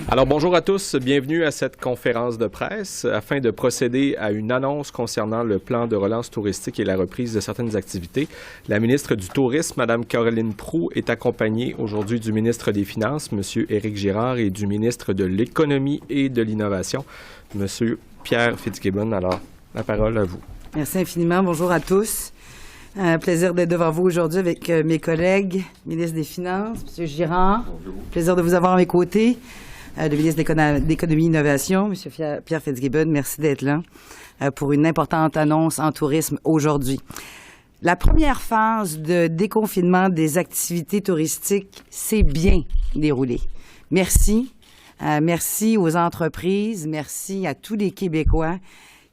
Alors bonjour à tous, bienvenue à cette conférence de presse afin de procéder à une annonce concernant le plan de relance touristique et la reprise de certaines activités. La ministre du Tourisme, Mme Caroline Proulx, est accompagnée aujourd'hui du ministre des Finances, M. Éric Girard, et du ministre de l'Économie et de l'Innovation, M. Pierre Fitzgibbon. Alors, la parole à vous. Merci infiniment. Bonjour à tous. Plaisir d'être devant vous aujourd'hui avec mes collègues, ministre des Finances, M. Girard. Bonjour. Plaisir de vous avoir à mes côtés. Le ministre de l'Économie et de l'Innovation, M. Pierre Fitzgibbon. Merci d'être là pour une importante annonce en tourisme aujourd'hui. La première phase de déconfinement des activités touristiques s'est bien déroulée. Merci. Merci aux entreprises. Merci à tous les Québécois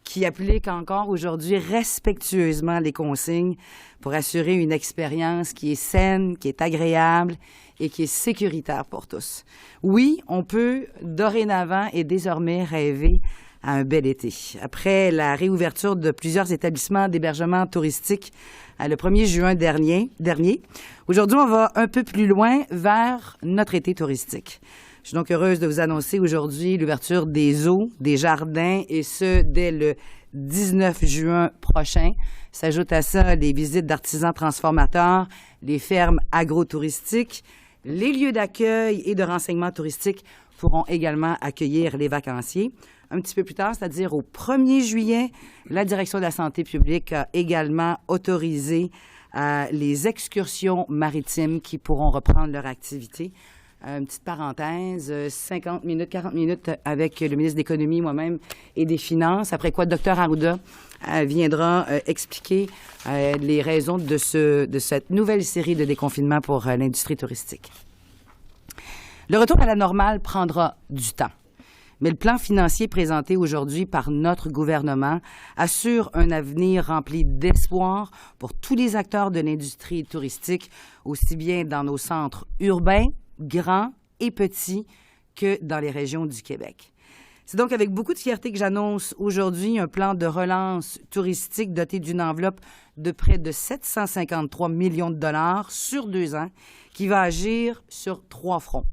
qui appliquent encore aujourd'hui respectueusement les consignes pour assurer une expérience qui est saine, qui est agréable et qui est sécuritaire pour tous. Oui, on peut dorénavant et désormais rêver à un bel été. Après la réouverture de plusieurs établissements d'hébergement touristique le 1er juin dernier, aujourd'hui, on va un peu plus loin vers notre été touristique. Je suis donc heureuse de vous annoncer aujourd'hui l'ouverture des eaux, des jardins, et ce, dès le 19 juin prochain. S'ajoutent à ça les visites d'artisans transformateurs, les fermes agrotouristiques, les lieux d'accueil et de renseignement touristique pourront également accueillir les vacanciers. Un petit peu plus tard, c'est-à-dire au 1er juillet, la Direction de la santé publique a également autorisé les excursions maritimes qui pourront reprendre leur activité. Une petite parenthèse, 40 minutes avec le ministre de l'Économie, moi-même, et des Finances, après quoi le Dr Arruda viendra expliquer les raisons de cette nouvelle série de déconfinement pour l'industrie touristique. Le retour à la normale prendra du temps, mais le plan financier présenté aujourd'hui par notre gouvernement assure un avenir rempli d'espoir pour tous les acteurs de l'industrie touristique, aussi bien dans nos centres urbains, grands et petits, que dans les régions du Québec. C'est donc avec beaucoup de fierté que j'annonce aujourd'hui un plan de relance touristique doté d'une enveloppe de près de 753 millions de dollars sur 2 ans qui va agir sur 3 fronts: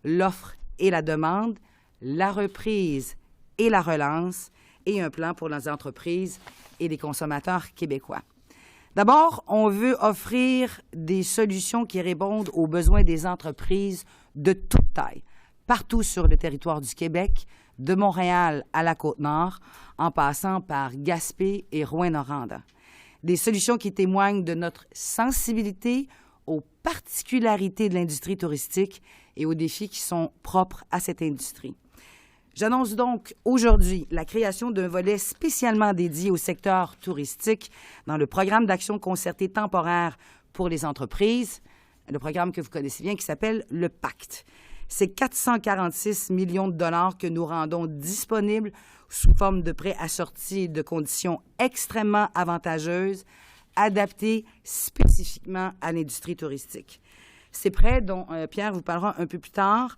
l'offre et la demande, la reprise et la relance, et un plan pour les entreprises et les consommateurs québécois. D'abord, on veut offrir des solutions qui répondent aux besoins des entreprises de toute taille, partout sur le territoire du Québec, de Montréal à la Côte-Nord, en passant par Gaspé et Rouyn-Noranda. Des solutions qui témoignent de notre sensibilité aux particularités de l'industrie touristique et aux défis qui sont propres à cette industrie. J'annonce donc aujourd'hui la création d'un volet spécialement dédié au secteur touristique dans le programme d'action concertée temporaire pour les entreprises, le programme que vous connaissez bien qui s'appelle le Pacte. C'est 446 millions de dollars que nous rendons disponibles sous forme de prêts assortis de conditions extrêmement avantageuses, adaptés spécifiquement à l'industrie touristique. Ces prêts, dont Pierre vous parlera un peu plus tard,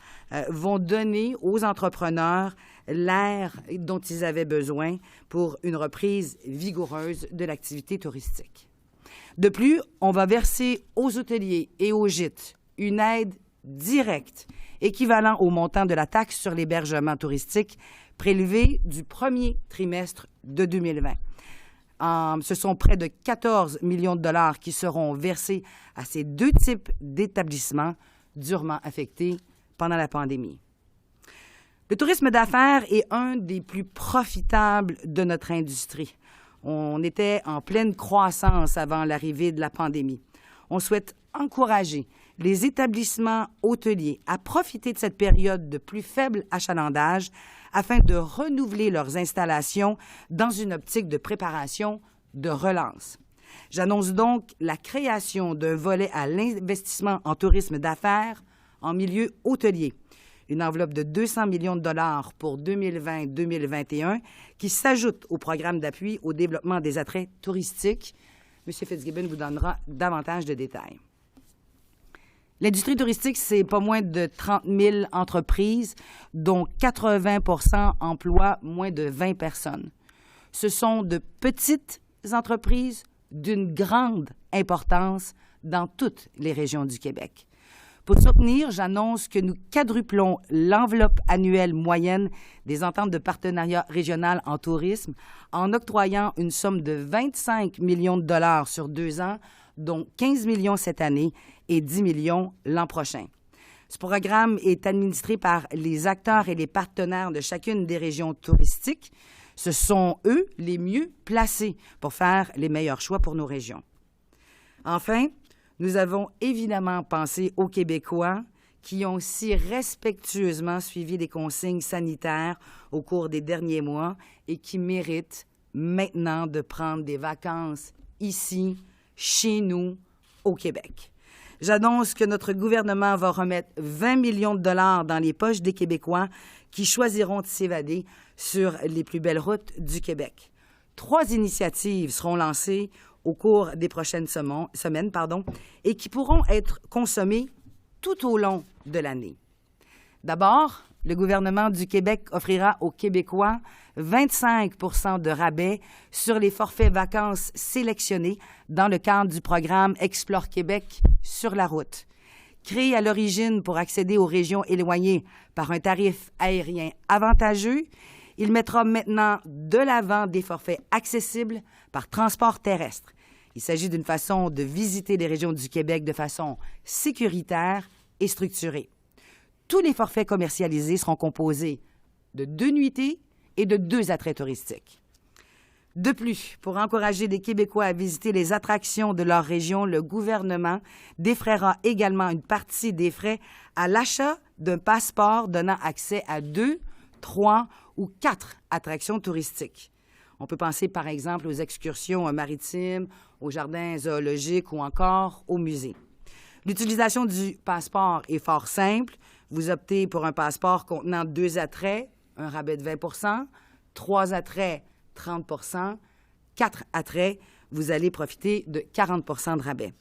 vont donner aux entrepreneurs l'air dont ils avaient besoin pour une reprise vigoureuse de l'activité touristique. De plus, on va verser aux hôteliers et aux gîtes une aide directe équivalent au montant de la taxe sur l'hébergement touristique prélevée du premier trimestre de 2020. Ce sont près de 14 millions de dollars qui seront versés à ces 2 types d'établissements durement affectés pendant la pandémie. Le tourisme d'affaires est un des plus profitables de notre industrie. On était en pleine croissance avant l'arrivée de la pandémie. On souhaite encourager les établissements hôteliers à profiter de cette période de plus faible achalandage afin de renouveler leurs installations dans une optique de préparation de relance. J'annonce donc la création d'un volet à l'investissement en tourisme d'affaires en milieu hôtelier, une enveloppe de 200 millions de dollars pour 2020-2021 qui s'ajoute au programme d'appui au développement des attraits touristiques. M. Fitzgibbon vous donnera davantage de détails. L'industrie touristique, c'est pas moins de 30 000 entreprises, dont 80 % emploient moins de 20 personnes. Ce sont de petites entreprises d'une grande importance dans toutes les régions du Québec. Pour soutenir, j'annonce que nous quadruplons l'enveloppe annuelle moyenne des ententes de partenariat régional en tourisme en octroyant une somme de 25 millions de dollars sur 2 ans, dont 15 millions cette année et 10 millions l'an prochain. Ce programme est administré par les acteurs et les partenaires de chacune des régions touristiques. Ce sont eux les mieux placés pour faire les meilleurs choix pour nos régions. Enfin, nous avons évidemment pensé aux Québécois qui ont si respectueusement suivi les consignes sanitaires au cours des derniers mois et qui méritent maintenant de prendre des vacances ici, chez nous, au Québec. J'annonce que notre gouvernement va remettre 20 millions de dollars dans les poches des Québécois qui choisiront de s'évader sur les plus belles routes du Québec. 3 initiatives seront lancées au cours des prochaines semaines et qui pourront être consommées tout au long de l'année. D'abord, le gouvernement du Québec offrira aux Québécois 25 % de rabais sur les forfaits vacances sélectionnés dans le cadre du programme Explore Québec sur la route. Créé à l'origine pour accéder aux régions éloignées par un tarif aérien avantageux, il mettra maintenant de l'avant des forfaits accessibles par transport terrestre. Il s'agit d'une façon de visiter les régions du Québec de façon sécuritaire et structurée. Tous les forfaits commercialisés seront composés de 2 nuitées et de 2 attraits touristiques. De plus, pour encourager les Québécois à visiter les attractions de leur région, le gouvernement défraiera également une partie des frais à l'achat d'un passeport donnant accès à 2, 3 ou 4 attractions touristiques. On peut penser par exemple aux excursions maritimes, aux jardins zoologiques ou encore aux musées. L'utilisation du passeport est fort simple. Vous optez pour un passeport contenant 2 attraits, un rabais de 20 %, 3 attraits, 30 %, 4 attraits, vous allez profiter de 40 % de rabais.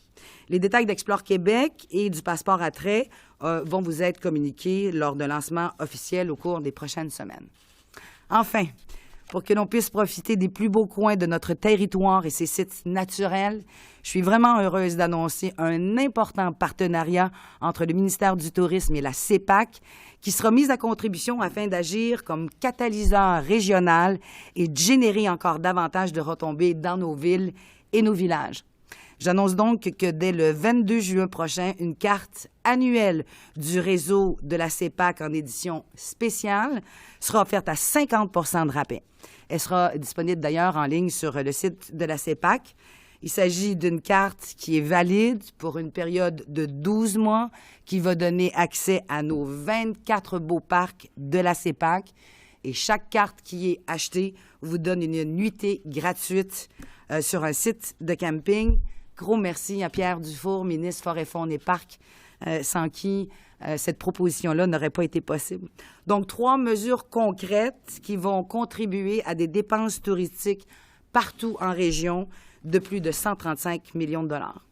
Les détails d'Explore Québec et du passeport attrait vont vous être communiqués lors d'un lancement officiel au cours des prochaines semaines. Enfin, pour que l'on puisse profiter des plus beaux coins de notre territoire et ses sites naturels, je suis vraiment heureuse d'annoncer un important partenariat entre le ministère du Tourisme et la CEPAC qui sera mis à contribution afin d'agir comme catalyseur régional et de générer encore davantage de retombées dans nos villes et nos villages. J'annonce donc que dès le 22 juin prochain, une carte annuelle du réseau de la CEPAC en édition spéciale sera offerte à 50 % de rabais. Elle sera disponible d'ailleurs en ligne sur le site de la CEPAC. Il s'agit d'une carte qui est valide pour une période de 12 mois qui va donner accès à nos 24 beaux parcs de la CEPAC. Et chaque carte qui est achetée vous donne une nuitée gratuite sur un site de camping. Gros merci à Pierre Dufour, ministre Forêt, Faune et Parcs, sans qui cette proposition-là n'aurait pas été possible. Donc, 3 mesures concrètes qui vont contribuer à des dépenses touristiques partout en région de plus de 135 millions de dollars.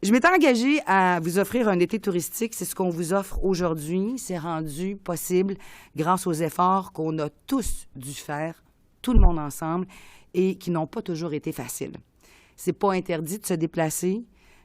Je m'étais engagée à vous offrir un été touristique. C'est ce qu'on vous offre aujourd'hui. C'est rendu possible grâce aux efforts qu'on a tous dû faire, tout le monde ensemble, et qui n'ont pas toujours été faciles. C'est pas interdit de se déplacer,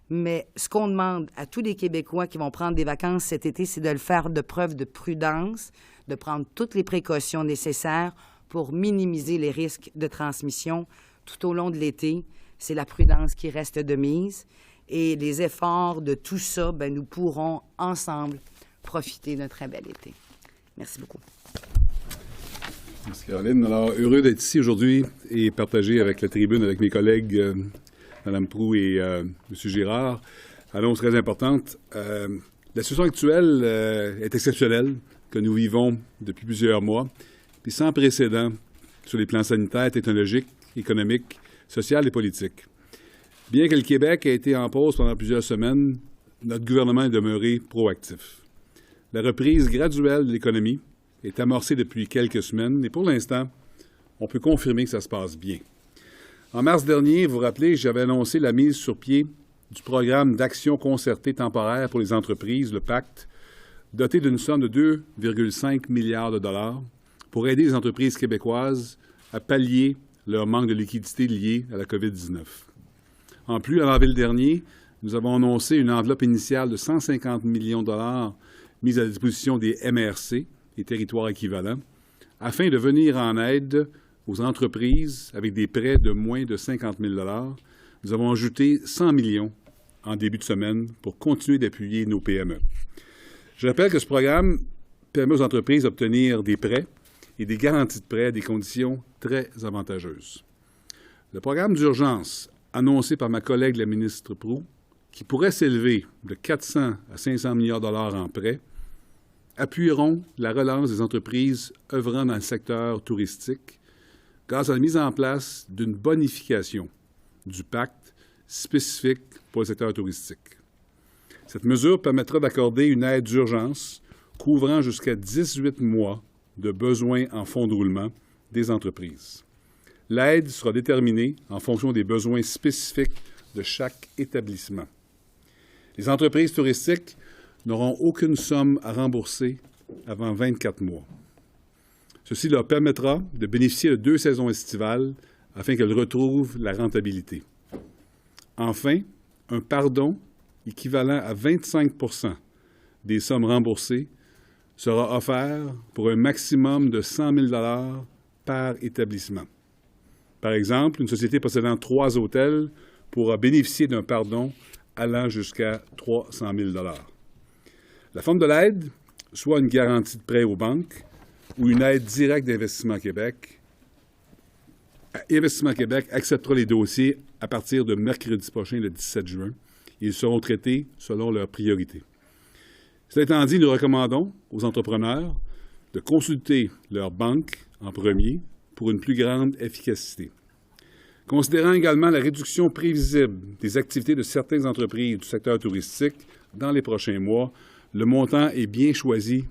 mais ce qu'on demande à tous les Québécois qui vont prendre des vacances cet été, c'est de le faire de preuve de prudence, de prendre toutes les précautions nécessaires pour minimiser les risques de transmission tout au long de l'été. C'est la prudence qui reste de mise. Et les efforts de tout ça, nous pourrons ensemble profiter d'un très bel été. Merci beaucoup. Merci Caroline. Alors, heureux d'être ici aujourd'hui et partager avec la tribune, avec mes collègues Mme Proulx et M. Girard. Annonce très importante. La situation actuelle est exceptionnelle, que nous vivons depuis plusieurs mois, puis sans précédent sur les plans sanitaires, technologiques, économiques, social et politique. Bien que le Québec ait été en pause pendant plusieurs semaines, notre gouvernement est demeuré proactif. La reprise graduelle de l'économie est amorcée depuis quelques semaines et pour l'instant, on peut confirmer que ça se passe bien. En mars dernier, vous vous rappelez, j'avais annoncé la mise sur pied du programme d'action concertée temporaire pour les entreprises, le PACT, doté d'une somme de 2,5 milliards de dollars pour aider les entreprises québécoises à pallier leur manque de liquidité lié à la COVID-19. En plus, en avril dernier, nous avons annoncé une enveloppe initiale de 150 millions de dollars mise à la disposition des MRC, les territoires équivalents, afin de venir en aide aux entreprises avec des prêts de moins de 50 000 $. Nous avons ajouté 100 millions en début de semaine pour continuer d'appuyer nos PME. Je rappelle que ce programme permet aux entreprises d'obtenir des prêts et des garanties de prêts à des conditions très avantageuses. Le programme d'urgence annoncé par ma collègue la ministre Proulx, qui pourrait s'élever de 400 à 500 milliards de dollars en prêts, appuieront la relance des entreprises œuvrant dans le secteur touristique grâce à la mise en place d'une bonification du pacte spécifique pour le secteur touristique. Cette mesure permettra d'accorder une aide d'urgence couvrant jusqu'à 18 mois de besoins en fonds de roulement des entreprises. L'aide sera déterminée en fonction des besoins spécifiques de chaque établissement. Les entreprises touristiques n'auront aucune somme à rembourser avant 24 mois. Ceci leur permettra de bénéficier de 2 saisons estivales afin qu'elles retrouvent la rentabilité. Enfin, un pardon équivalent à 25 % des sommes remboursées sera offert pour un maximum de 100 000 $ par établissement. Par exemple, une société possédant 3 hôtels pourra bénéficier d'un pardon allant jusqu'à 300 000 $. La forme de l'aide, soit une garantie de prêt aux banques ou une aide directe d'Investissement Québec. Investissement Québec acceptera les dossiers à partir de mercredi prochain, le 17 juin. Ils seront traités selon leurs priorités. Cela étant dit, nous recommandons aux entrepreneurs de consulter leur banque en premier pour une plus grande efficacité. Considérant également la réduction prévisible des activités de certaines entreprises du secteur touristique dans les prochains mois, le moment est bien choisi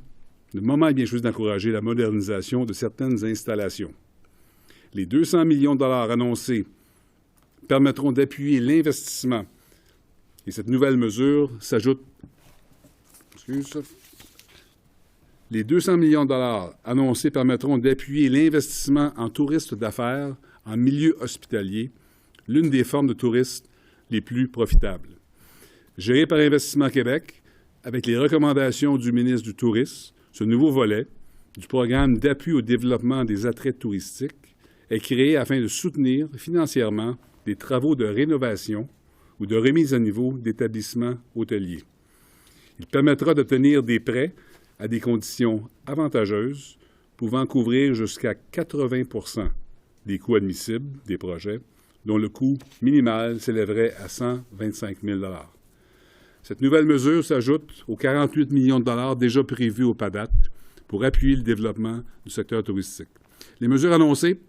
d'encourager la modernisation de certaines installations. Les 200 millions de dollars annoncés permettront d'appuyer l'investissement. Et cette nouvelle mesure s'ajoute... Les 200 millions de dollars annoncés permettront d'appuyer l'investissement en touristes d'affaires en milieu hospitalier, l'une des formes de tourisme les plus profitables. Géré par Investissement Québec, avec les recommandations du ministre du Tourisme, ce nouveau volet du programme d'appui au développement des attraits touristiques est créé afin de soutenir financièrement des travaux de rénovation ou de remise à niveau d'établissements hôteliers. Il permettra d'obtenir des prêts à des conditions avantageuses, pouvant couvrir jusqu'à 80 % des coûts admissibles des projets, dont le coût minimal s'élèverait à 125 000 $. Cette nouvelle mesure s'ajoute aux 48 millions de dollars déjà prévus au PADAT pour appuyer le développement du secteur touristique. Les mesures annoncées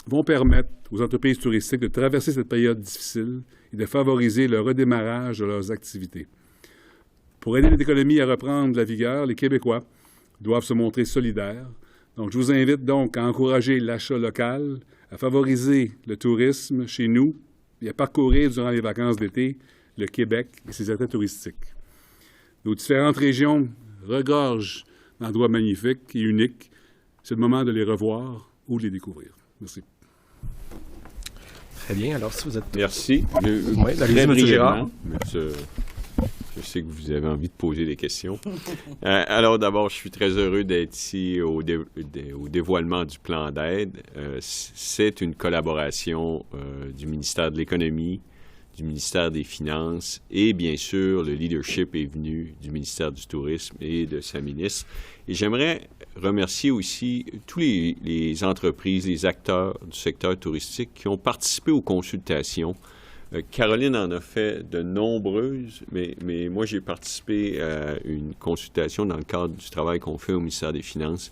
vont permettre aux entreprises touristiques de traverser cette période difficile et de favoriser le redémarrage de leurs activités. Pour aider l'économie à reprendre la vigueur, les Québécois doivent se montrer solidaires. Donc, je vous invite donc à encourager l'achat local, à favoriser le tourisme chez nous et à parcourir durant les vacances d'été le Québec et ses attraits touristiques. Nos différentes régions regorgent d'endroits magnifiques et uniques. C'est le moment de les revoir ou de les découvrir. Merci. Très bien. Alors, si vous êtes... Merci. Oui, très brièvement. Je sais que vous avez envie de poser des questions. Alors, d'abord, je suis très heureux d'être ici au dévoilement du plan d'aide. C'est une collaboration du ministère de l'Économie, du ministère des Finances et, bien sûr, le leadership est venu du ministère du Tourisme et de sa ministre. Et j'aimerais remercier aussi tous les entreprises, les acteurs du secteur touristique qui ont participé aux consultations. Caroline en a fait de nombreuses, mais moi, j'ai participé à une consultation dans le cadre du travail qu'on fait au ministère des Finances.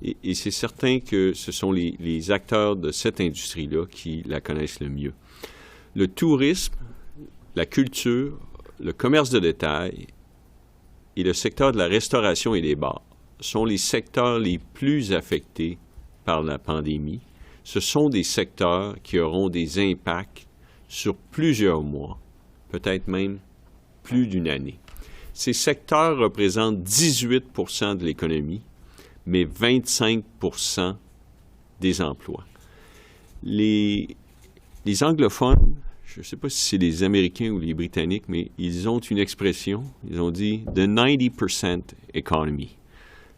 Et c'est certain que ce sont les acteurs de cette industrie-là qui la connaissent le mieux. Le tourisme, la culture, le commerce de détail et le secteur de la restauration et des bars sont les secteurs les plus affectés par la pandémie. Ce sont des secteurs qui auront des impacts sur plusieurs mois, peut-être même plus d'une année. Ces secteurs représentent 18 % de l'économie, mais 25 % des emplois. Les anglophones, je ne sais pas si c'est les Américains ou les Britanniques, mais ils ont une expression, ils ont dit « the 90% economy ».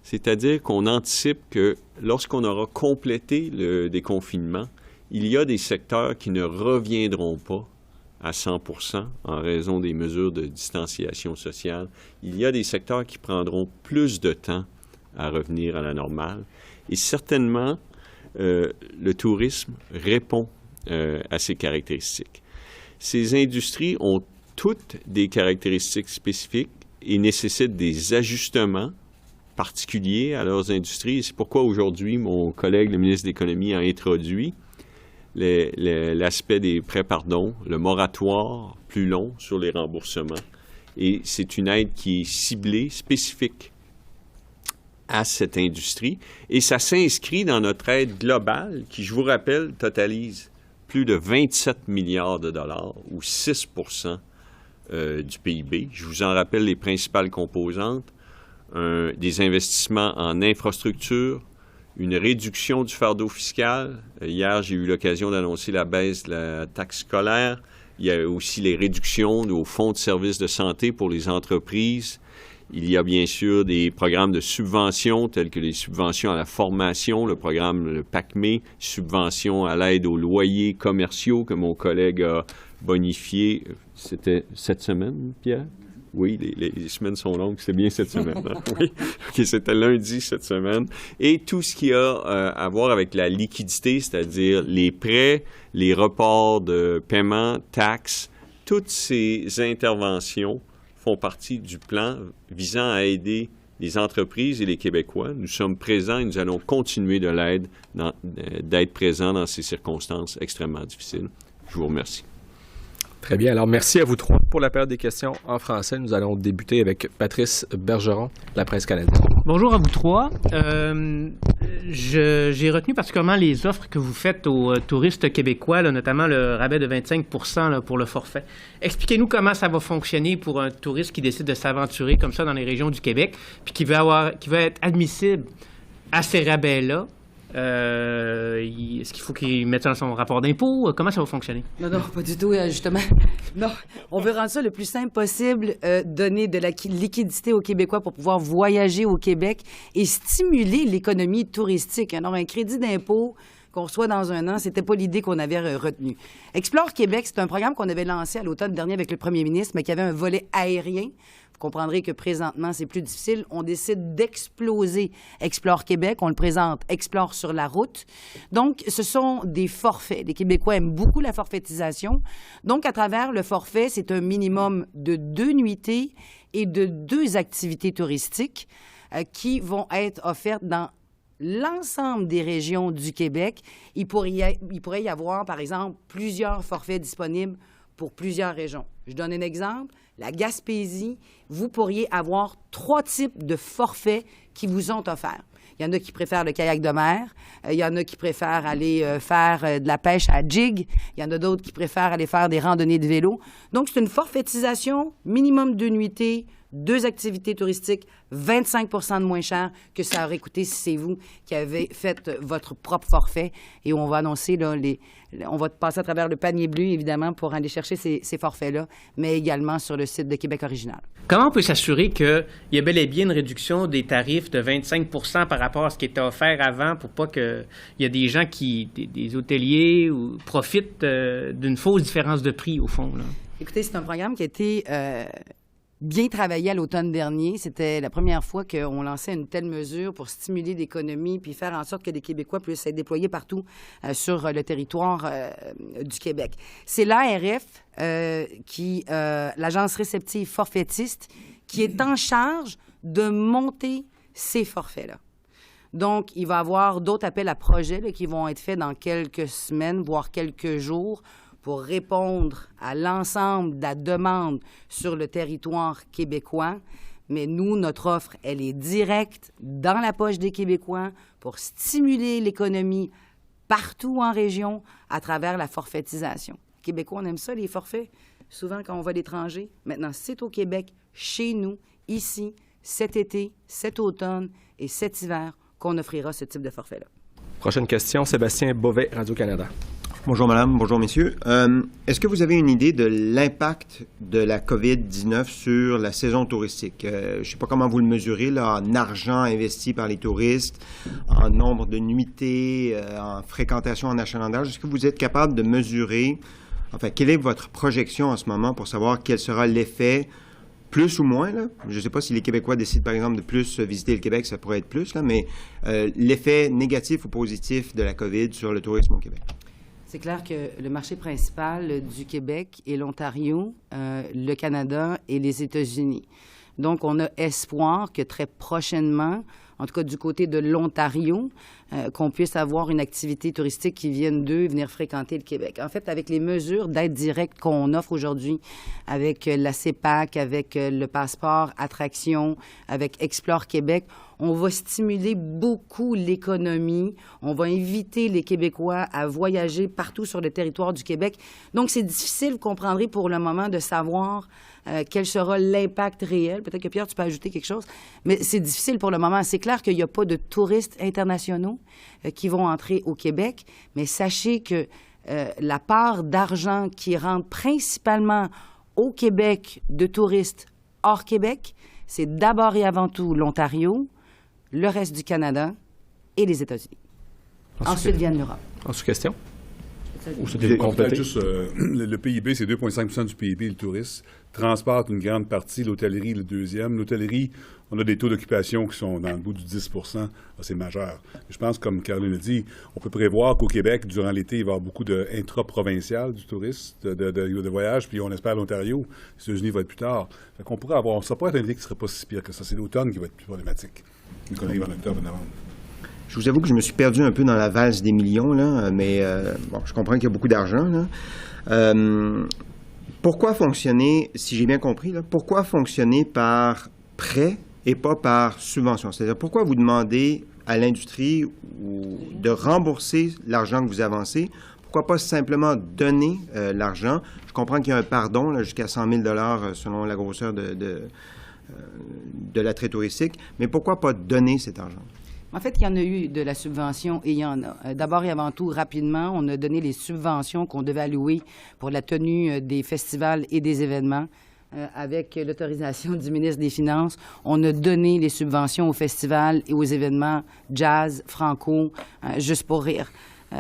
C'est-à-dire qu'on anticipe que lorsqu'on aura complété le déconfinement, il y a des secteurs qui ne reviendront pas à 100% en raison des mesures de distanciation sociale. Il y a des secteurs qui prendront plus de temps à revenir à la normale. Et certainement, le tourisme répond à ces caractéristiques. Ces industries ont toutes des caractéristiques spécifiques et nécessitent des ajustements particuliers à leurs industries. Et c'est pourquoi aujourd'hui, mon collègue, le ministre de l'Économie, a introduit l'aspect des prêts pardon, le moratoire plus long sur les remboursements. Et c'est une aide qui est ciblée, spécifique à cette industrie. Et ça s'inscrit dans notre aide globale qui, je vous rappelle, totalise plus de 27 milliards de dollars ou 6 du PIB. Je vous en rappelle les principales composantes. Des investissements en infrastructure, une réduction du fardeau fiscal. Hier, j'ai eu l'occasion d'annoncer la baisse de la taxe scolaire. Il y a aussi les réductions aux fonds de services de santé pour les entreprises. Il y a bien sûr des programmes de subventions tels que les subventions à la formation, le programme le PACME, subventions à l'aide aux loyers commerciaux que mon collègue a bonifié. C'était cette semaine, Pierre? Oui, les semaines sont longues, c'est bien cette semaine. Hein? Oui, okay, c'était lundi cette semaine. Et tout ce qui a à voir avec la liquidité, c'est-à-dire les prêts, les reports de paiement, taxes, toutes ces interventions font partie du plan visant à aider les entreprises et les Québécois. Nous sommes présents et nous allons continuer d'être présents dans ces circonstances extrêmement difficiles. Je vous remercie. Très bien. Alors, merci à vous trois pour la période des questions en français. Nous allons débuter avec Patrice Bergeron, La Presse canadienne. Bonjour à vous trois. J'ai retenu particulièrement les offres que vous faites aux touristes québécois, là, notamment le rabais de 25 % pour le forfait. Expliquez-nous comment ça va fonctionner pour un touriste qui décide de s'aventurer comme ça dans les régions du Québec, puis qui veut être admissible à ces rabais-là. Est-ce qu'il faut qu'il mette ça dans son rapport d'impôt? Comment ça va fonctionner? Non, pas du tout, justement. Non, on veut rendre ça le plus simple possible, donner de la liquidité aux Québécois pour pouvoir voyager au Québec et stimuler l'économie touristique. Alors, un crédit d'impôt qu'on reçoit dans un an, c'était pas l'idée qu'on avait retenue. Explore Québec, c'est un programme qu'on avait lancé à l'automne dernier avec le premier ministre, mais qui avait un volet aérien. Vous comprendrez que présentement, c'est plus difficile. On décide d'exploser Explore Québec. On le présente Explore sur la route. Donc, ce sont des forfaits. Les Québécois aiment beaucoup la forfaitisation. Donc, à travers le forfait, c'est un minimum de 2 nuitées et de 2 activités touristiques qui vont être offertes dans l'ensemble des régions du Québec. Il pourrait y avoir, par exemple, plusieurs forfaits disponibles pour plusieurs régions. Je donne un exemple. La Gaspésie, vous pourriez avoir 3 types de forfaits qui vous ont offerts. Il y en a qui préfèrent le kayak de mer. Il y en a qui préfèrent aller faire de la pêche à jig. Il y en a d'autres qui préfèrent aller faire des randonnées de vélo. Donc, c'est une forfaitisation, minimum 2 nuitées, 2 activités touristiques, 25 % de moins cher que ça aurait coûté si c'est vous qui avez fait votre propre forfait. Et on va annoncer, là, on va passer à travers le panier bleu, évidemment, pour aller chercher ces forfaits-là, mais également sur le site de Québec Original. Comment on peut s'assurer qu'il y a bel et bien une réduction des tarifs de 25 % par rapport à ce qui était offert avant pour pas qu'il y ait des gens des hôteliers, profitent d'une fausse différence de prix, au fond, là? Écoutez, c'est un programme qui a été bien travaillé à l'automne dernier. C'était la première fois qu'on lançait une telle mesure pour stimuler l'économie puis faire en sorte que des Québécois puissent être déployés partout sur le territoire du Québec. C'est l'ARF, l'Agence réceptive forfaitiste, qui est en charge de monter ces forfaits-là. Donc, il va y avoir d'autres appels à projets là, qui vont être faits dans quelques semaines, voire quelques jours, pour répondre à l'ensemble de la demande sur le territoire québécois. Mais nous, notre offre, elle est directe dans la poche des Québécois pour stimuler l'économie partout en région à travers la forfaitisation. Les Québécois, on aime ça, les forfaits, souvent quand on va à l'étranger. Maintenant, c'est au Québec, chez nous, ici, cet été, cet automne et cet hiver, qu'on offrira ce type de forfait-là. Prochaine question, Sébastien Bovet, Radio-Canada. Bonjour madame, bonjour messieurs. Est-ce que vous avez une idée de l'impact de la COVID-19 sur la saison touristique? Je ne sais pas comment vous le mesurez, là, en argent investi par les touristes, en nombre de nuitées, en fréquentation, en achalandage. Est-ce que vous êtes capable de mesurer, enfin, quelle est votre projection en ce moment pour savoir quel sera l'effet, plus ou moins, là? Je ne sais pas si les Québécois décident, par exemple, de plus visiter le Québec, ça pourrait être plus, là, mais l'effet négatif ou positif de la COVID sur le tourisme au Québec? C'est clair que le marché principal du Québec est l'Ontario, le Canada et les États-Unis. Donc, on a espoir que très prochainement, en tout cas du côté de l'Ontario, qu'on puisse avoir une activité touristique qui vienne d'eux venir fréquenter le Québec. En fait, avec les mesures d'aide directe qu'on offre aujourd'hui, avec la CEPAC, avec le passeport attraction, avec Explore Québec, on va stimuler beaucoup l'économie. On va inviter les Québécois à voyager partout sur le territoire du Québec. Donc, c'est difficile, vous comprendrez, pour le moment, de savoir quel sera l'impact réel. Peut-être que, Pierre, tu peux ajouter quelque chose. Mais c'est difficile pour le moment. C'est clair qu'il n'y a pas de touristes internationaux qui vont entrer au Québec. Mais sachez que la part d'argent qui rentre principalement au Québec de touristes hors Québec, c'est d'abord et avant tout l'Ontario, le reste du Canada et les États-Unis. Ensuite viennent l'Europe. Ensuite, question? Ou Peut-être juste le PIB, c'est 2,5 du PIB, le tourisme. Transporte une grande partie, l'hôtellerie, le deuxième. L'hôtellerie, on a des taux d'occupation qui sont dans le bout du 10 c'est majeur. Je pense, comme Caroline a dit, on peut prévoir qu'au Québec, durant l'été, il va y avoir beaucoup d'intra-provincial du tourisme, de voyage, puis on espère l'Ontario. Les États-Unis va être plus tard. Fait qu'on pourrait avoir, ça pourrait être un été qui ne serait pas si pire que ça. C'est l'automne qui va être plus problématique. On arrive en octobre, en novembre. Je vous avoue que je me suis perdu un peu dans la valse des millions, là, mais bon, je comprends qu'il y a beaucoup d'argent, là. Pourquoi fonctionner, si j'ai bien compris, là, pourquoi fonctionner par prêt et pas par subvention? C'est-à-dire, pourquoi vous demandez à l'industrie de rembourser l'argent que vous avancez? Pourquoi pas simplement donner l'argent? Je comprends qu'il y a un pardon là, jusqu'à 100 000 $ selon la grosseur de l'attrait touristique, mais pourquoi pas donner cet argent? En fait, il y en a eu de la subvention et il y en a. D'abord et avant tout, rapidement, on a donné les subventions qu'on devait allouer pour la tenue des festivals et des événements. Avec l'autorisation du ministre des Finances, on a donné les subventions aux festivals et aux événements jazz, franco, juste pour rire.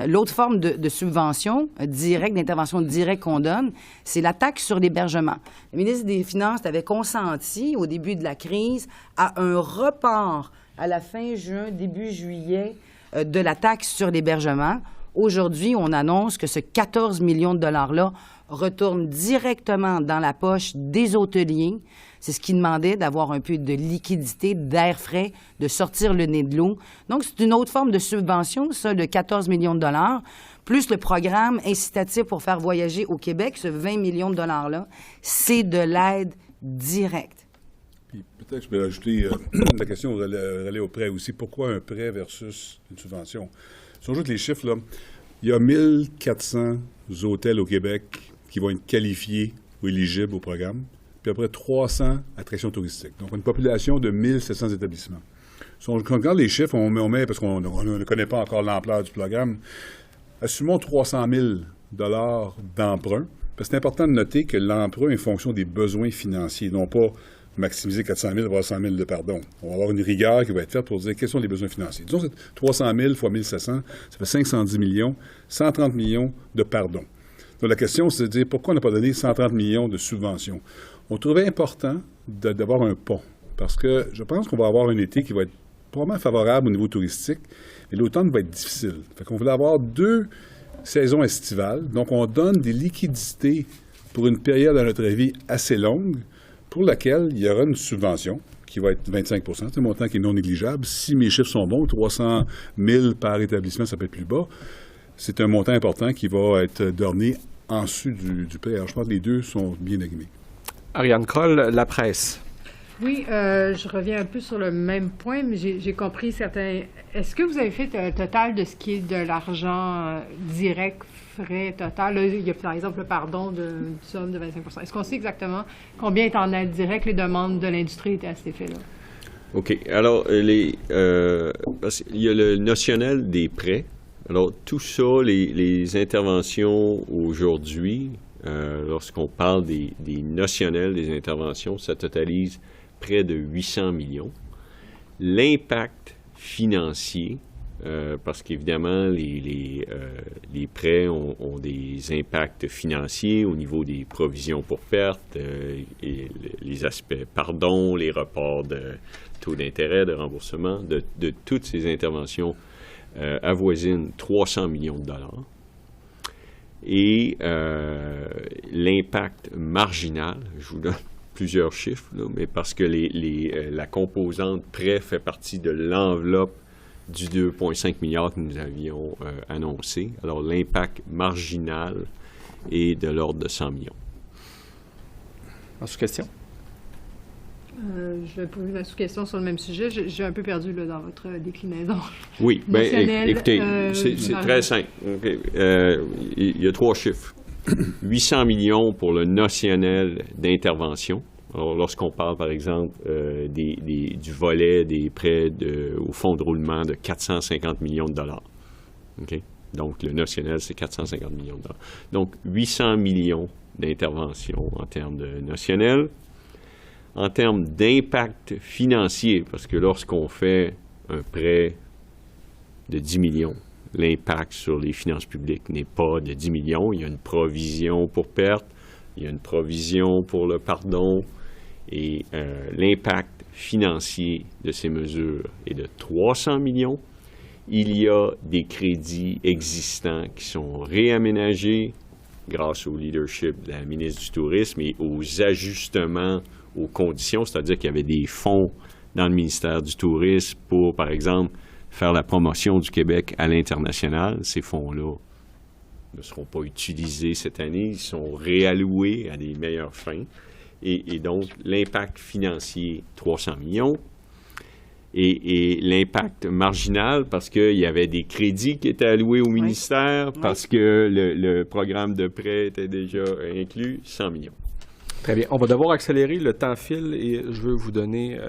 L'autre forme de subvention directe, d'intervention directe qu'on donne, c'est la taxe sur l'hébergement. Le ministre des Finances avait consenti, au début de la crise, à un report à la fin juin, début juillet, de la taxe sur l'hébergement. Aujourd'hui, on annonce que ce 14 millions de dollars-là retourne directement dans la poche des hôteliers. C'est ce qui demandait d'avoir un peu de liquidité, d'air frais, de sortir le nez de l'eau. Donc, c'est une autre forme de subvention, ça, de 14 millions de dollars, plus le programme incitatif pour faire voyager au Québec, ce 20 millions de dollars-là, c'est de l'aide directe. Puis peut-être que je peux ajouter la question relais au prêt aussi. Pourquoi un prêt versus une subvention? Si on ajoute les chiffres, là, il y a 1400 hôtels au Québec qui vont être qualifiés ou éligibles au programme, puis après 300 attractions touristiques. Donc, une population de 1700 établissements. Si on regarde les chiffres, on met, parce qu'on ne connaît pas encore l'ampleur du programme, assumons 300 000 $ d'emprunt, parce que c'est important de noter que l'emprunt est en fonction des besoins financiers, non pas maximiser 400 000 avoir 100 000 de pardon. On va avoir une rigueur qui va être faite pour dire quels sont les besoins financiers. Disons que 300 000 fois 1700, ça fait 510 millions, 130 millions de pardon. Donc la question, c'est de dire pourquoi on n'a pas donné 130 millions de subventions. On trouvait important d'avoir un pont, parce que je pense qu'on va avoir un été qui va être probablement favorable au niveau touristique, et l'automne va être difficile. Fait qu'on voulait avoir 2 saisons estivales, donc on donne des liquidités pour une période, à notre avis, assez longue, pour laquelle il y aura une subvention qui va être 25 %. C'est un montant qui est non négligeable. Si mes chiffres sont bons, 300 000 par établissement, ça peut être plus bas. C'est un montant important qui va être donné en dessus du prêt. Alors, je pense que les deux sont bien alignées. Ariane Kroll, La Presse. Oui, je reviens un peu sur le même point, mais j'ai compris certains... Est-ce que vous avez fait un total de ce qui est de l'argent direct, frais total? Là, il y a par exemple le pardon d'une somme de 25 %. Est-ce qu'on sait exactement combien est en aide directe les demandes de l'industrie étaient à cet effet-là? OK. Alors, il y a le notionnel des prêts Alors, tout ça, les interventions aujourd'hui, lorsqu'on parle des notionnels des interventions, ça totalise près de 800 millions. L'impact financier, parce qu'évidemment, les prêts ont des impacts financiers au niveau des provisions pour perte, et les aspects pardon, les reports de taux d'intérêt, de remboursement, de toutes ces interventions avoisine 300 millions de dollars. Et l'impact marginal, je vous donne plusieurs chiffres, là, mais parce que la composante prêt fait partie de l'enveloppe du 2,5 milliards que nous avions annoncé. Alors, l'impact marginal est de l'ordre de 100 millions. En sous-question? Je vais poser ma sous-question sur le même sujet. J'ai un peu perdu là, dans votre déclinaison. Oui, bien, Notionnel, écoutez, c'est très simple. Okay. Il y a 3 chiffres. 800 millions pour le notionnel d'intervention. Alors, lorsqu'on parle, par exemple, du volet des prêts au fonds de roulement de 450 millions de dollars. Okay? Donc, le notionnel, c'est 450 millions de dollars. Donc, 800 millions d'intervention en termes de notionnel. En termes d'impact financier, parce que lorsqu'on fait un prêt de 10 millions, l'impact sur les finances publiques n'est pas de 10 millions. Il y a une provision pour perte, il y a une provision pour le pardon, et l'impact financier de ces mesures est de 300 millions. Il y a des crédits existants qui sont réaménagés grâce au leadership de la ministre du Tourisme et aux ajustements aux conditions, c'est-à-dire qu'il y avait des fonds dans le ministère du Tourisme pour, par exemple, faire la promotion du Québec à l'international. Ces fonds-là ne seront pas utilisés cette année, ils sont réalloués à des meilleures fins. Et donc, l'impact financier, 300 millions. Et l'impact marginal, parce qu'il y avait des crédits qui étaient alloués au ministère, parce que le programme de prêt était déjà inclus, 100 millions. Très bien. On va devoir accélérer. Le temps file et je veux vous donner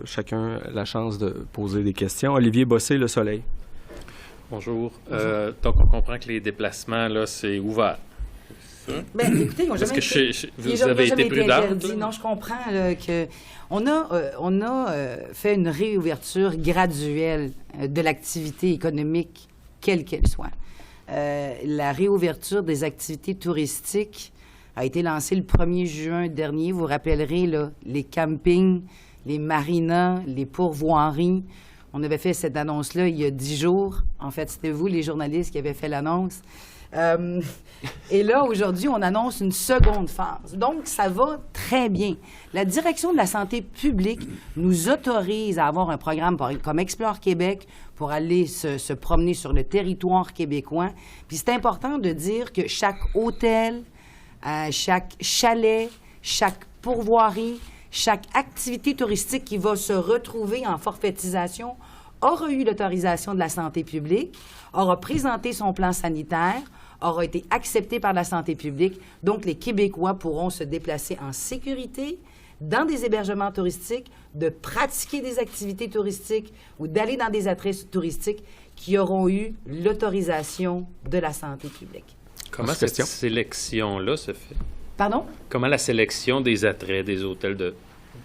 chacun la chance de poser des questions. Olivier Bossé, Le Soleil. Bonjour. Donc, on comprend que les déplacements, là, c'est ouvert. Bien, écoutez, Parce que vous avez été prudente. Non, je comprends là, que on a fait une réouverture graduelle de l'activité économique, quelle qu'elle soit. La réouverture des activités touristiques a été lancée le 1er juin dernier. Vous vous rappellerez, là, les campings, les marinas, les pourvoiries. On avait fait cette annonce-là il y a 10 jours. En fait, c'était vous, les journalistes, qui avez fait l'annonce. Et là, aujourd'hui, on annonce une seconde phase. Donc, ça va très bien. La direction de la santé publique nous autorise à avoir un programme comme Explore Québec pour aller se promener sur le territoire québécois. Puis c'est important de dire que chaque hôtel, chaque chalet, chaque pourvoirie, chaque activité touristique qui va se retrouver en forfaitisation aura eu l'autorisation de la santé publique, aura présenté son plan sanitaire, aura été accepté par la santé publique. Donc, les Québécois pourront se déplacer en sécurité dans des hébergements touristiques, de pratiquer des activités touristiques ou d'aller dans des attraits touristiques qui auront eu l'autorisation de la santé publique. Comment cette sélection-là se fait? Pardon? Comment la sélection des attraits, des hôtels de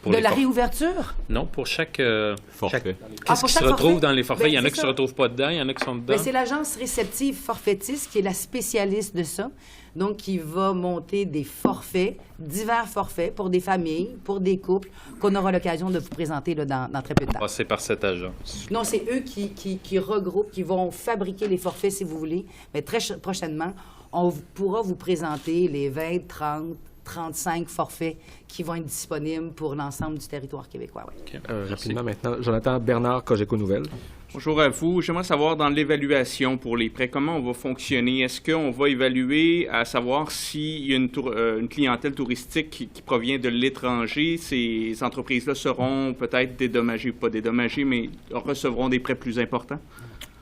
la réouverture? Non, pour chaque forfait. Qu'est-ce qui se retrouve dans les forfaits? Bien, il y en a qui ça. ne se retrouvent pas dedans, il y en a qui sont dedans. Bien, c'est l'agence réceptive forfaitiste qui est la spécialiste de ça. Donc, qui va monter des forfaits, divers forfaits pour des familles, pour des couples, qu'on aura l'occasion de vous présenter là, dans très peu de temps. Passé par cette agence. Non, c'est eux qui regroupent, qui vont fabriquer les forfaits, si vous voulez. Mais très prochainement, on pourra vous présenter les 20, 30, 35 forfaits qui vont être disponibles pour l'ensemble du territoire québécois. Ouais. Okay. Rapidement maintenant, Jonathan Bernard, Cogeco Nouvelles. Bonjour à vous. J'aimerais savoir dans l'évaluation pour les prêts, comment on va fonctionner? Est-ce qu'on va évaluer à savoir s'il y a une clientèle touristique qui provient de l'étranger? Ces entreprises-là seront peut-être dédommagées ou pas dédommagées, mais recevront des prêts plus importants?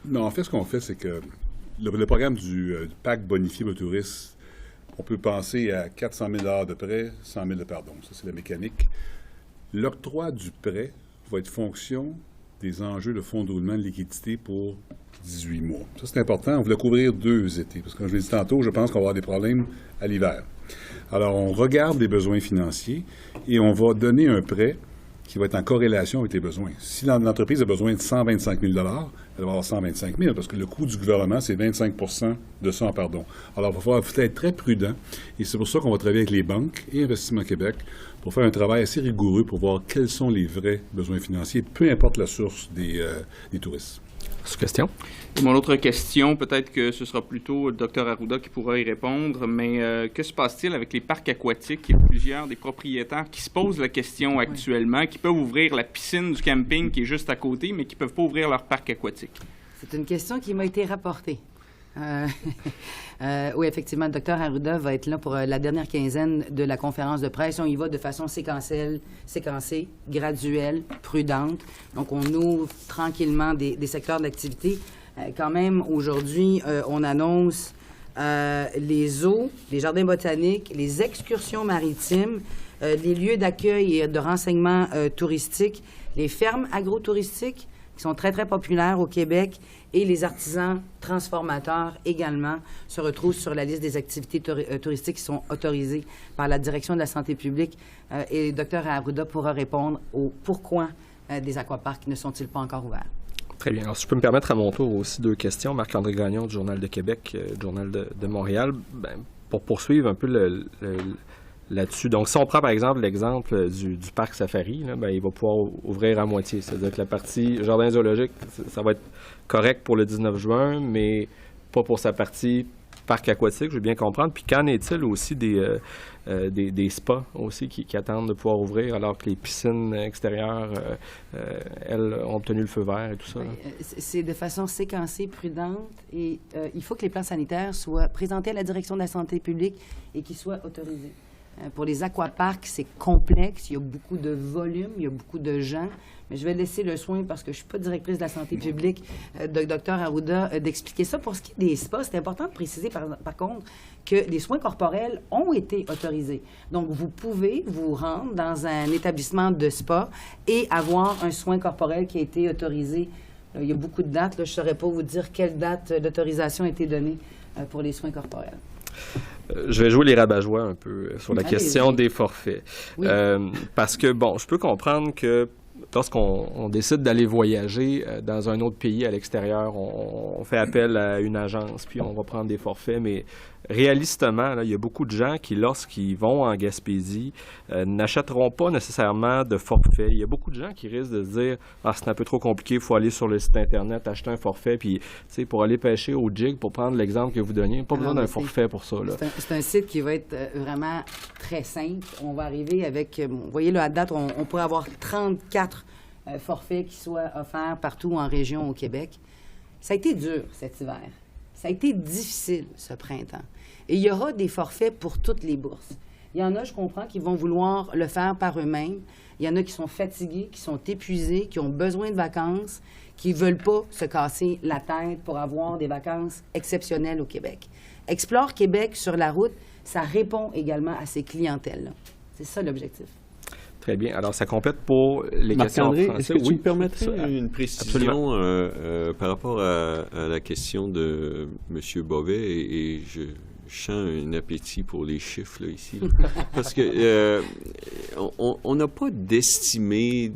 Non, en fait, ce qu'on fait, c'est que le programme du PAC bonifié aux touristes, on peut penser à 400 000 de prêt, 100 000 de pardon. Ça, c'est la mécanique. L'octroi du prêt va être fonction des enjeux de fonds de roulement de liquidité pour 18 mois. Ça, c'est important. On voulait couvrir 2 étés, parce que comme je l'ai dit tantôt, je pense qu'on va avoir des problèmes à l'hiver. Alors, on regarde les besoins financiers et on va donner un prêt qui va être en corrélation avec les besoins. Si l'entreprise a besoin de 125 000 elle va avoir 125 000 parce que le coût du gouvernement, c'est 25 de ça en pardon. Alors, il va falloir être très prudent et c'est pour ça qu'on va travailler avec les banques et Investissement Québec pour faire un travail assez rigoureux pour voir quels sont les vrais besoins financiers, peu importe la source des touristes. Sous-question? Mon autre question, peut-être que ce sera plutôt le Dr Arruda qui pourra y répondre, mais que se passe-t-il avec les parcs aquatiques? Il y a plusieurs des propriétaires qui se posent la question actuellement, qui peuvent ouvrir la piscine du camping qui est juste à côté, mais qui ne peuvent pas ouvrir leur parc aquatique. C'est une question qui m'a été rapportée. Oui, effectivement, le Dr Arruda va être là pour la dernière quinzaine de la conférence de presse. On y va de façon séquencée, graduelle, prudente. Donc, on ouvre tranquillement des secteurs d'activité. Quand même, aujourd'hui, on annonce les zoos, les jardins botaniques, les excursions maritimes, les lieux d'accueil et de renseignement touristique, les fermes agrotouristiques, qui sont très, très populaires au Québec, et les artisans transformateurs également se retrouvent sur la liste des activités touristiques qui sont autorisées par la Direction de la santé publique. Et le Dr Arruda pourra répondre au pourquoi des aquaparks ne sont-ils pas encore ouverts. Très bien. Alors, si je peux me permettre à mon tour aussi 2 questions. Marc-André Gagnon du Journal de Québec, Journal de Montréal. Pour poursuivre un peu là-dessus. Donc, si on prend par exemple l'exemple du parc Safari, là, il va pouvoir ouvrir à moitié. C'est-à-dire que la partie jardin zoologique, ça va être correct pour le 19 juin, mais pas pour sa partie parc aquatique, je veux bien comprendre. Puis qu'en est-il aussi des spas aussi qui attendent de pouvoir ouvrir alors que les piscines extérieures, elles, ont obtenu le feu vert et tout ça? C'est de façon séquencée, prudente, et il faut que les plans sanitaires soient présentés à la Direction de la santé publique et qu'ils soient autorisés. Pour les aquaparks, c'est complexe, il y a beaucoup de volume, il y a beaucoup de gens, mais je vais laisser le soin, parce que je ne suis pas directrice de la santé publique, de Dr Arruda, d'expliquer ça. Pour ce qui est des spas, c'est important de préciser, par contre, que les soins corporels ont été autorisés. Donc, vous pouvez vous rendre dans un établissement de spa et avoir un soin corporel qui a été autorisé. Il y a beaucoup de dates, là, je ne saurais pas vous dire quelle date d'autorisation a été donnée pour les soins corporels. Je vais jouer les rabat-joie un peu sur la question des forfaits. Oui. Parce que, bon, je peux comprendre que lorsqu'on décide d'aller voyager dans un autre pays à l'extérieur, on fait appel à une agence, puis on va prendre des forfaits, mais réalistement, là, il y a beaucoup de gens qui, lorsqu'ils vont en Gaspésie, n'achèteront pas nécessairement de forfait. Il y a beaucoup de gens qui risquent de se dire « Ah, c'est un peu trop compliqué, il faut aller sur le site Internet, acheter un forfait, puis, tu sais, pour aller pêcher au jig, pour prendre l'exemple que vous donniez, pas besoin d'un forfait pour ça. » C'est un site qui va être vraiment très simple. On va arriver avec, vous voyez là, à date, on pourrait avoir 34 forfaits qui soient offerts partout en région au Québec. Ça a été dur cet hiver. Ça a été difficile ce printemps. Et il y aura des forfaits pour toutes les bourses. Il y en a, je comprends, qui vont vouloir le faire par eux-mêmes. Il y en a qui sont fatigués, qui sont épuisés, qui ont besoin de vacances, qui ne veulent pas se casser la tête pour avoir des vacances exceptionnelles au Québec. Explore Québec sur la route, ça répond également à ces clientèles-là. C'est ça l'objectif. Très bien. Alors, ça complète pour les questions en français. Est-ce que tu me permettrais une précision par rapport à la question de M. Bovet et je sens un appétit pour les chiffres là, ici. Parce que on n'a pas d'estimé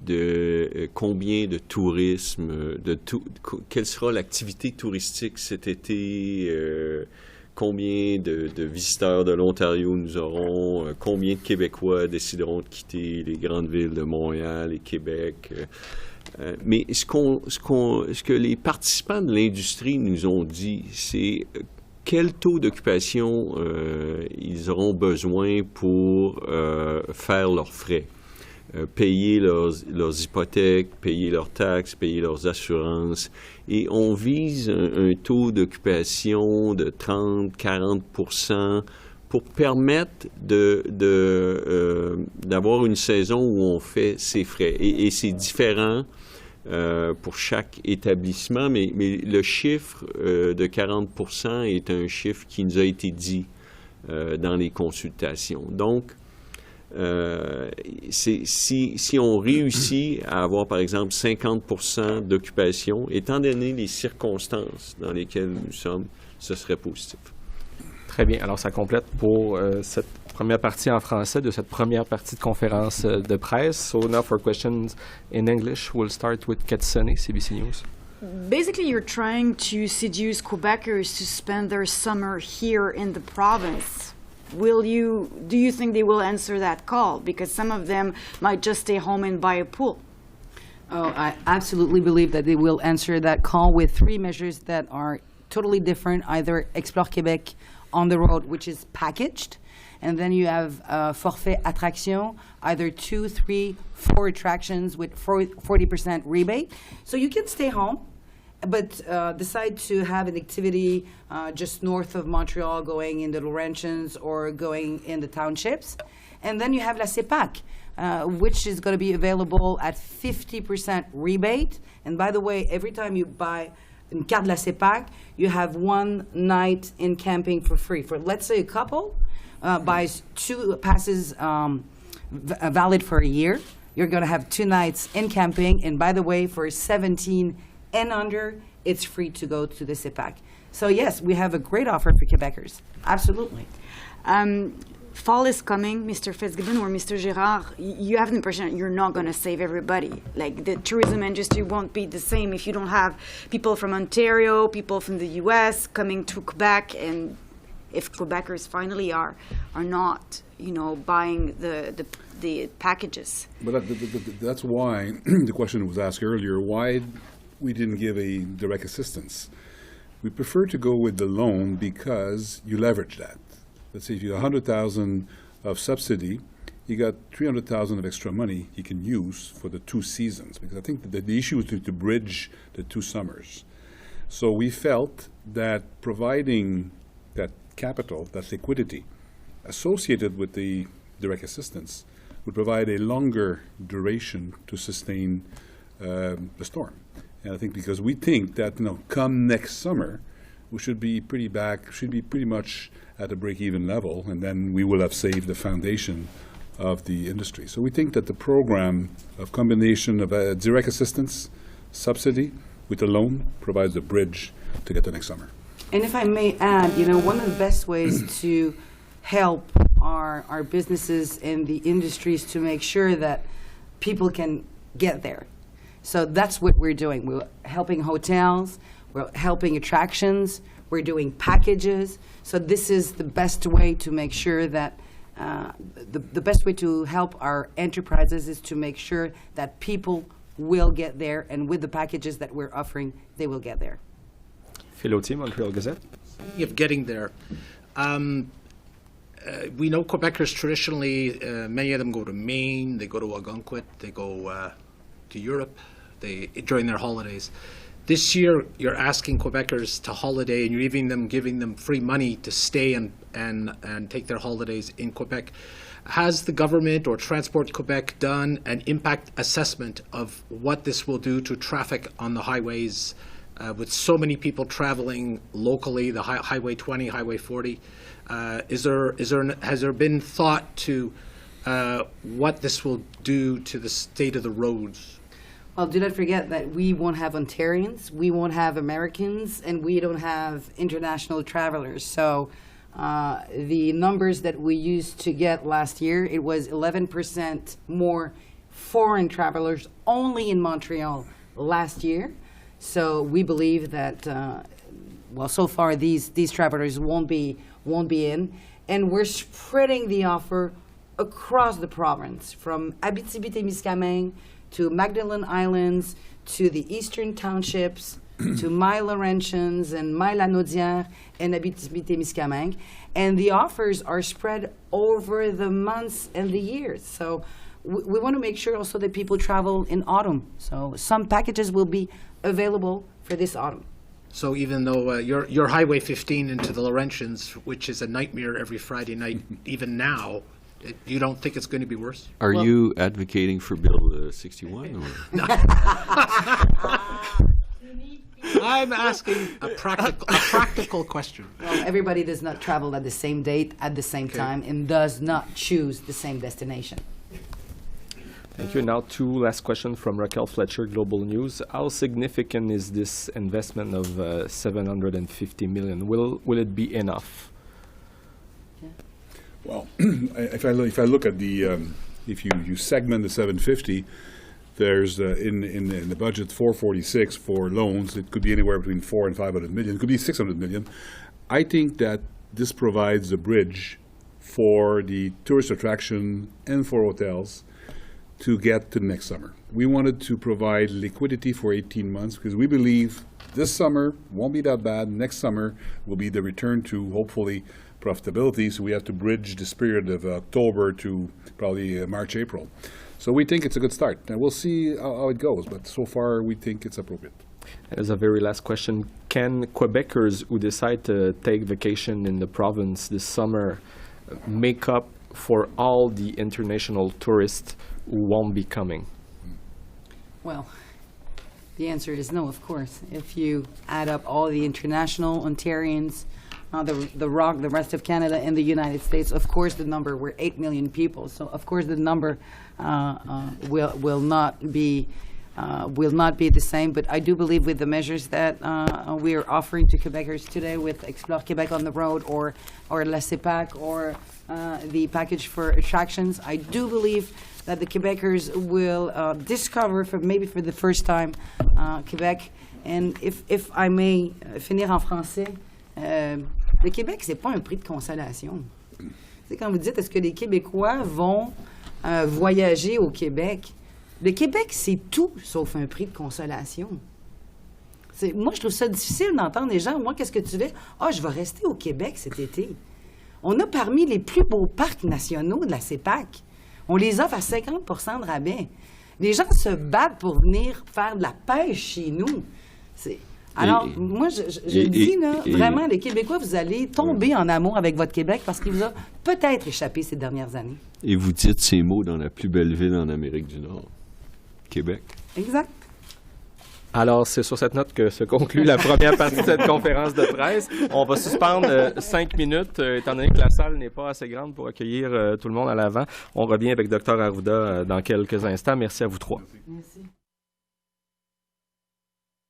de combien de tourisme, quelle sera l'activité touristique cet été, combien de visiteurs de l'Ontario nous aurons, combien de Québécois décideront de quitter les grandes villes de Montréal et Québec. Mais ce que les participants de l'industrie nous ont dit, c'est quel taux d'occupation ils auront besoin pour faire leurs frais. Payer leurs hypothèques, payer leurs taxes, payer leurs assurances. Et on vise un taux d'occupation de 30-40% pour permettre d'avoir une saison où on fait ses frais. Et c'est différent pour chaque établissement, mais le chiffre de 40% est un chiffre qui nous a été dit dans les consultations. Donc, si on réussit à avoir, par exemple, 50% d'occupation, étant donné les circonstances dans lesquelles nous sommes, ce serait positif. Très bien. Alors, ça complète pour cette première partie en français de cette première partie de conférence de presse. So now for questions in English, we'll start with Katsune, CBC News. Basically, you're trying to seduce Quebecers to spend their summer here in the province. Do you think they will answer that call? Because some of them might just stay home and buy a pool. Oh, I absolutely believe that they will answer that call with 3 measures that are totally different. Either Explore Québec on the road, which is packaged, and then you have Forfait Attraction, either 2, 3, 4 attractions with 40% rebate. So you can stay home, but decide to have an activity just north of Montreal, going in the Laurentians or going in the townships. And then you have La CEPAC, which is going to be available at 50% rebate. And by the way, every time you buy une carte de La CEPAC, you have 1 night in camping for free. For, let's say, a couple buys 2 passes valid for a year, you're going to have 2 nights in camping. And by the way, for 17 and under, it's free to go to the CEPAC. So yes, we have a great offer for Quebecers. Absolutely. Fall is coming, Mr. Fitzgibbon or Mr. Girard. You have the impression that you're not going to save everybody. Like, the tourism industry won't be the same if you don't have people from Ontario, people from the U.S. coming to Quebec, and if Quebecers finally are not, buying the packages. But that's why the question was asked earlier, why we didn't give a direct assistance. We prefer to go with the loan because you leverage that. Let's say if you have 100,000 of subsidy, you got 300,000 of extra money you can use for the 2 seasons. Because I think the issue is to bridge the 2 summers. So we felt that providing that capital, that liquidity, associated with the direct assistance, would provide a longer duration to sustain the storm. And I think because we think that come next summer, we should be pretty much at a break-even level, and then we will have saved the foundation of the industry. So we think that the program of combination of direct assistance, subsidy, with a loan provides a bridge to get to next summer. And if I may add, one of the best ways to help our businesses and the industries to make sure that people can get there. So that's what we're doing. We're helping hotels, we're helping attractions, we're doing packages. So this is the best way to make sure that the best way to help our enterprises is to make sure that people will get there, and with the packages that we're offering, they will get there. Philotier, Montreal Gazette. Of getting there. We know Quebecers traditionally, many of them go to Maine, they go to Algonquin, they go to Europe during their holidays. This year, you're asking Quebecers to holiday, and you're even giving them free money to stay and take their holidays in Quebec. Has the government or Transport Quebec done an impact assessment of what this will do to traffic on the highways with so many people traveling locally, the Highway 20, Highway 40? Has there been thought to what this will do to the state of the roads? Well, do not forget that we won't have Ontarians, we won't have Americans, and we don't have international travelers. So the numbers that we used to get last year, it was 11% more foreign travelers only in Montreal last year. So we believe that, so far these travelers won't be in, and we're spreading the offer across the province, from Abitibi-Témiscamingue to Magdalen Islands, to the eastern townships, to my Laurentians and my Lanaudière and Abitibi-Témiscamingue. And the offers are spread over the months and the years. So we want to make sure also that people travel in autumn. So some packages will be available for this autumn. So even though your Highway 15 into the Laurentians, which is a nightmare every Friday night, even now, you don't think it's going to be worse? Are you advocating for Bill 61? Or? I'm asking a practical question. Well, everybody does not travel at the same date, at the same time, and does not choose the same destination. Thank you. Now, two last questions from Raquel Fletcher, Global News. How significant is this investment of $750 million? Will it be enough? Well, if I look at the if you segment the 750, there's in the budget 446 for loans. It could be anywhere between 400 and 500 million. It could be 600 million. I think that this provides a bridge for the tourist attraction and for hotels to get to next summer. We wanted to provide liquidity for 18 months because we believe this summer won't be that bad. Next summer will be the return to hopefully profitability. So we have to bridge this period of October to probably March, April. So we think it's a good start. And we'll see how it goes. But so far, we think it's appropriate. As a very last question, can Quebecers who decide to take vacation in the province this summer make up for all the international tourists who won't be coming? Well, the answer is no, of course. If you add up all the international Ontarians, the rest of Canada and the United States, of course the number, we're 8 million people, so of course the number will not be the same. But I do believe with the measures that we are offering to Quebecers today with Explore Quebec on the road or La CEPAC or the package for attractions, I do believe that the Quebecers will discover, maybe for the first time, Quebec. And if I may finir en français, le Québec, c'est pas un prix de consolation. C'est quand vous dites, est-ce que les Québécois vont voyager au Québec? Le Québec, c'est tout sauf un prix de consolation. Moi, je trouve ça difficile d'entendre les gens. Moi, qu'est-ce que tu veux? Ah, je vais rester au Québec cet été. On a parmi les plus beaux parcs nationaux de la CEPAC. On les offre à 50 % de rabais. Les gens se battent pour venir faire de la pêche chez nous. Alors, moi, je dis, là, vraiment, les Québécois, vous allez tomber en amour avec votre Québec parce qu'il vous a peut-être échappé ces dernières années. Et vous dites ces mots dans la plus belle ville en Amérique du Nord, Québec. Exact. Alors, c'est sur cette note que se conclut la première partie de cette conférence de presse. On va suspendre 5 minutes, étant donné que la salle n'est pas assez grande pour accueillir tout le monde à l'avant. On revient avec Dr Arruda dans quelques instants. Merci à vous trois. Merci.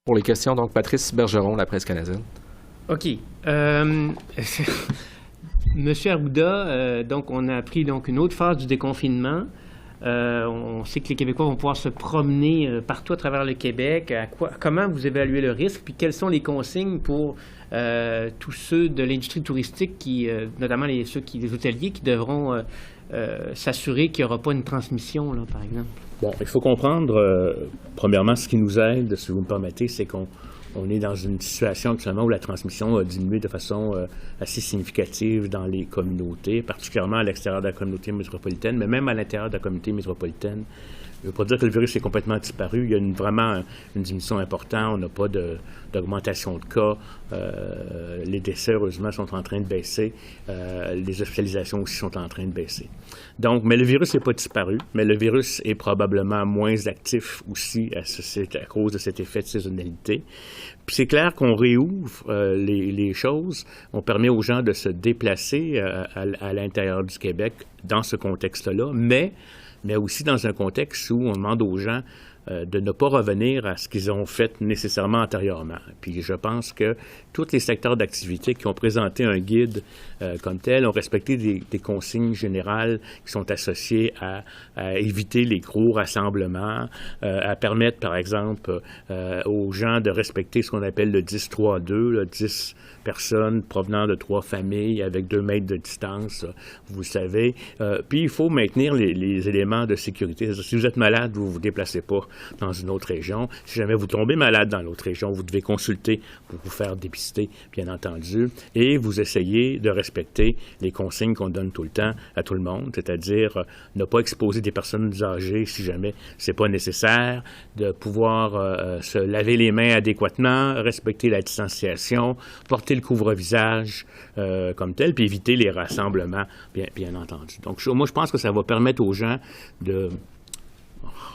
Pour les questions, donc, Patrice Bergeron, La Presse canadienne. OK. Monsieur Arruda, donc, on a appris une autre phase du déconfinement. On sait que les Québécois vont pouvoir se promener partout à travers le Québec. Comment vous évaluez le risque? Puis quelles sont les consignes pour tous ceux de l'industrie touristique, notamment les hôteliers, qui devront s'assurer qu'il n'y aura pas une transmission, là, par exemple? Bon, il faut comprendre, premièrement, ce qui nous aide, si vous me permettez, c'est qu'on est dans une situation actuellement où la transmission a diminué de façon assez significative dans les communautés, particulièrement à l'extérieur de la communauté métropolitaine, mais même à l'intérieur de la communauté métropolitaine. Je ne veux pas dire que le virus est complètement disparu. Il y a vraiment une diminution importante. On n'a pas d'augmentation de cas. Les décès, heureusement, sont en train de baisser. Les hospitalisations aussi sont en train de baisser. Donc, mais le virus n'est pas disparu. Mais le virus est probablement moins actif aussi à cause de cet effet de saisonnalité. Puis c'est clair qu'on réouvre les choses. On permet aux gens de se déplacer à l'intérieur du Québec dans ce contexte-là, mais aussi dans un contexte où on demande aux gens de ne pas revenir à ce qu'ils ont fait nécessairement antérieurement. Puis je pense que tous les secteurs d'activité qui ont présenté un guide comme tel ont respecté des consignes générales qui sont associées à éviter les gros rassemblements, à permettre, par exemple, aux gens de respecter ce qu'on appelle le 10-3-2, 10 personnes provenant de 3 familles avec 2 mètres de distance, vous savez. Puis il faut maintenir les éléments de sécurité. Si vous êtes malade, vous ne vous déplacez pas dans une autre région. Si jamais vous tombez malade dans l'autre région, vous devez consulter pour vous faire dépister, bien entendu, et vous essayez de respecter les consignes qu'on donne tout le temps à tout le monde, c'est-à-dire ne pas exposer des personnes âgées si jamais c'est pas nécessaire, de pouvoir se laver les mains adéquatement, respecter la distanciation, porter le couvre-visage comme tel, puis éviter les rassemblements, bien entendu. Donc, moi, je pense que ça va permettre aux gens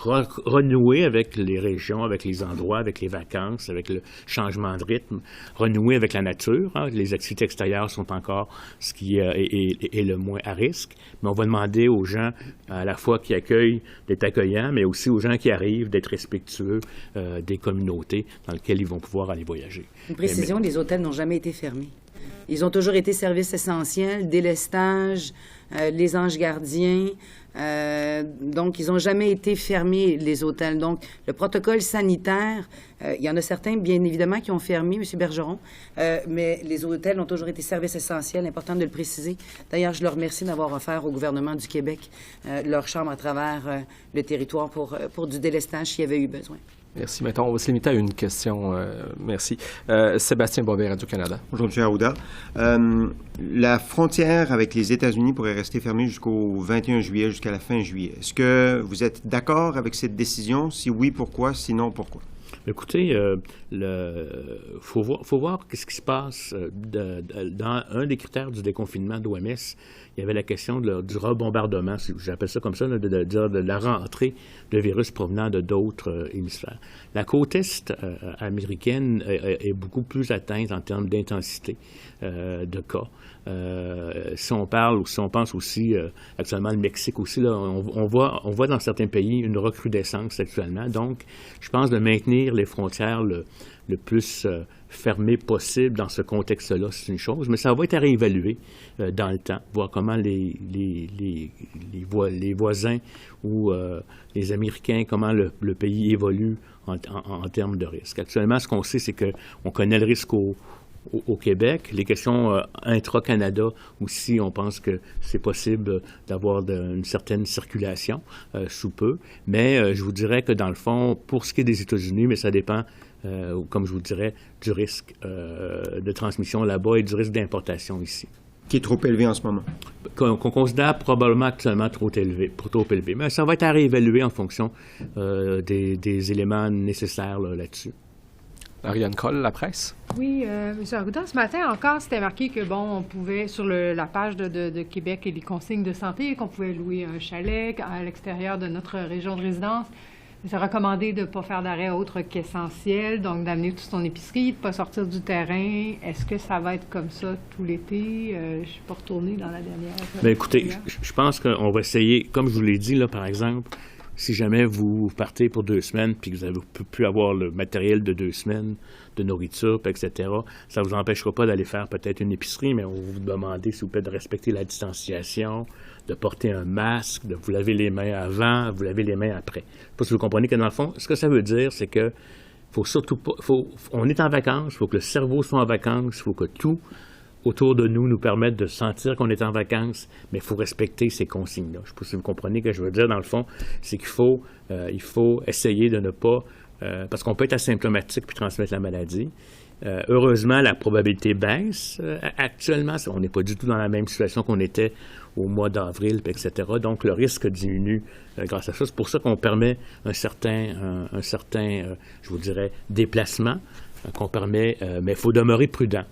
renouer avec les régions, avec les endroits, avec les vacances, avec le changement de rythme, renouer avec la nature. Hein. Les activités extérieures sont encore ce qui est le moins à risque, mais on va demander aux gens à la fois qui accueillent d'être accueillants, mais aussi aux gens qui arrivent d'être respectueux des communautés dans lesquelles ils vont pouvoir aller voyager. Une précision, les hôtels n'ont jamais été fermés. Ils ont toujours été services essentiels, délestage, les anges gardiens. Donc, ils n'ont jamais été fermés, les hôtels. Donc, le protocole sanitaire, il y en a certains, bien évidemment, qui ont fermé, M. Bergeron, mais les hôtels ont toujours été services essentiels, important de le préciser. D'ailleurs, je leur remercie d'avoir offert au gouvernement du Québec leur chambre à travers le territoire pour du délestage s'il y avait eu besoin. Merci. Maintenant, on va se limiter à une question. Merci. Sébastien Bobet, Radio-Canada. Bonjour, M. Arruda. La frontière avec les États-Unis pourrait rester fermée jusqu'au 21 juillet, jusqu'à la fin juillet. Est-ce que vous êtes d'accord avec cette décision? Si oui, pourquoi? Sinon, pourquoi? Écoutez, faut voir ce qui se passe dans un des critères du déconfinement de l'OMS. Il y avait la question du rebombardement, j'appelle ça comme ça, de la rentrée de virus provenant de d'autres hémisphères. La côte est américaine est beaucoup plus atteinte en termes d'intensité de cas. Si on parle ou si on pense aussi actuellement le Mexique aussi, là, on voit dans certains pays une recrudescence actuellement. Donc, je pense de maintenir les frontières le plus fermées possible dans ce contexte-là, c'est une chose, mais ça va être à réévaluer dans le temps, voir comment les voisins ou les Américains, comment le pays évolue en termes de risque. Actuellement, ce qu'on sait, c'est qu'on connaît le risque au Québec. Les questions intra-Canada aussi, on pense que c'est possible d'avoir une certaine circulation sous peu. Mais je vous dirais que dans le fond, pour ce qui est des États-Unis, mais ça dépend, comme je vous dirais, du risque de transmission là-bas et du risque d'importation ici. Qui est trop élevé en ce moment? Qu'on considère probablement actuellement trop élevé. Mais ça va être à réévaluer en fonction des éléments nécessaires là-dessus. Ariane Coll, La Presse. Oui, M. Arruda, ce matin encore, c'était marqué que, bon, on pouvait, sur la page de Québec et les consignes de santé, qu'on pouvait louer un chalet à l'extérieur de notre région de résidence. C'est recommandé de ne pas faire d'arrêt autre qu'essentiel, donc d'amener toute son épicerie, de ne pas sortir du terrain. Est-ce que ça va être comme ça tout l'été? Je ne suis pas retournée dans la dernière. Bien, écoutez, je pense qu'on va essayer, comme je vous l'ai dit, là, par exemple, si jamais vous partez pour 2 semaines puis que vous avez pu avoir le matériel de 2 semaines de nourriture, etc., ça ne vous empêchera pas d'aller faire peut-être une épicerie, mais on va vous demander, s'il vous plaît, de respecter la distanciation, de porter un masque, de vous laver les mains avant, vous laver les mains après. Je ne sais pas si vous comprenez que dans le fond, ce que ça veut dire, c'est que faut surtout pas, on est en vacances, il faut que le cerveau soit en vacances, il faut que tout autour de nous permettent de sentir qu'on est en vacances, mais il faut respecter ces consignes-là. Je ne sais pas si vous comprenez ce que je veux dire, dans le fond, c'est qu'il faut, essayer de ne pas... parce qu'on peut être asymptomatique puis transmettre la maladie. Heureusement, la probabilité baisse. Actuellement, on n'est pas du tout dans la même situation qu'on était au mois d'avril, etc. Donc, le risque diminue grâce à ça. C'est pour ça qu'on permet un certain je vous dirais, déplacement qu'on permet, mais il faut demeurer prudent.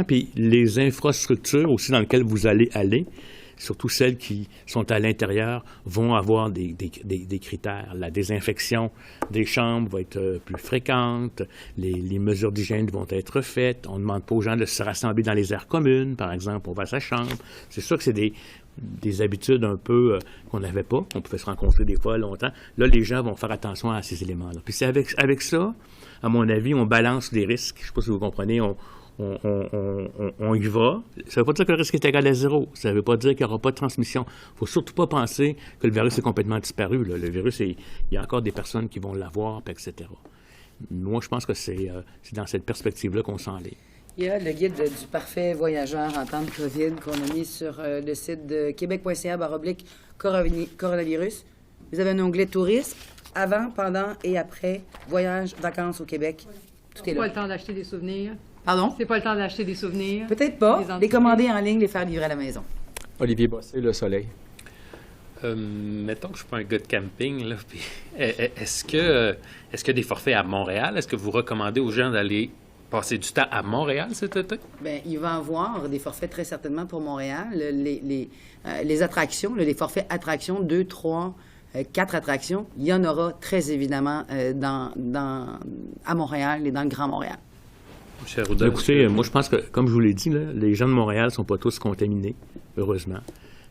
Puis les infrastructures aussi dans lesquelles vous allez aller, surtout celles qui sont à l'intérieur, vont avoir des critères. La désinfection des chambres va être plus fréquente, les mesures d'hygiène vont être faites, on ne demande pas aux gens de se rassembler dans les aires communes, par exemple, on va à sa chambre. C'est sûr que c'est des habitudes un peu qu'on n'avait pas, qu'on pouvait se rencontrer des fois longtemps. Là, les gens vont faire attention à ces éléments-là. Puis c'est avec ça, à mon avis, on balance les risques. Je ne sais pas si vous comprenez, on y va. Ça ne veut pas dire que le risque est égal à 0. Ça ne veut pas dire qu'il n'y aura pas de transmission. Il ne faut surtout pas penser que le virus est complètement disparu. Là. Le virus, il y a encore des personnes qui vont l'avoir, etc. Moi, je pense que c'est dans cette perspective-là qu'on s'enligne. Il y a le guide du parfait voyageur en temps de COVID qu'on a mis sur le site de québec.ca/coronavirus. Vous avez un onglet tourisme, avant, pendant et après, voyage, vacances au Québec. Tout est là. C'est pas le temps d'acheter des souvenirs. Pardon? C'est pas le temps d'acheter des souvenirs. Peut-être pas. Les commander en ligne, les faire livrer à la maison. Olivier Bossé, Le Soleil. Mettons que je suis pas un gars de camping, là, puis, est-ce qu'il y a des forfaits à Montréal? Est-ce que vous recommandez aux gens d'aller passer du temps à Montréal cet été? Bien, il va y avoir des forfaits très certainement pour Montréal. Les attractions, les forfaits attractions, 2, 3, 4 attractions, il y en aura très évidemment à Montréal et dans le Grand Montréal. M. Arruda, écoutez, moi je pense que, comme je vous l'ai dit, là, les gens de Montréal ne sont pas tous contaminés, heureusement.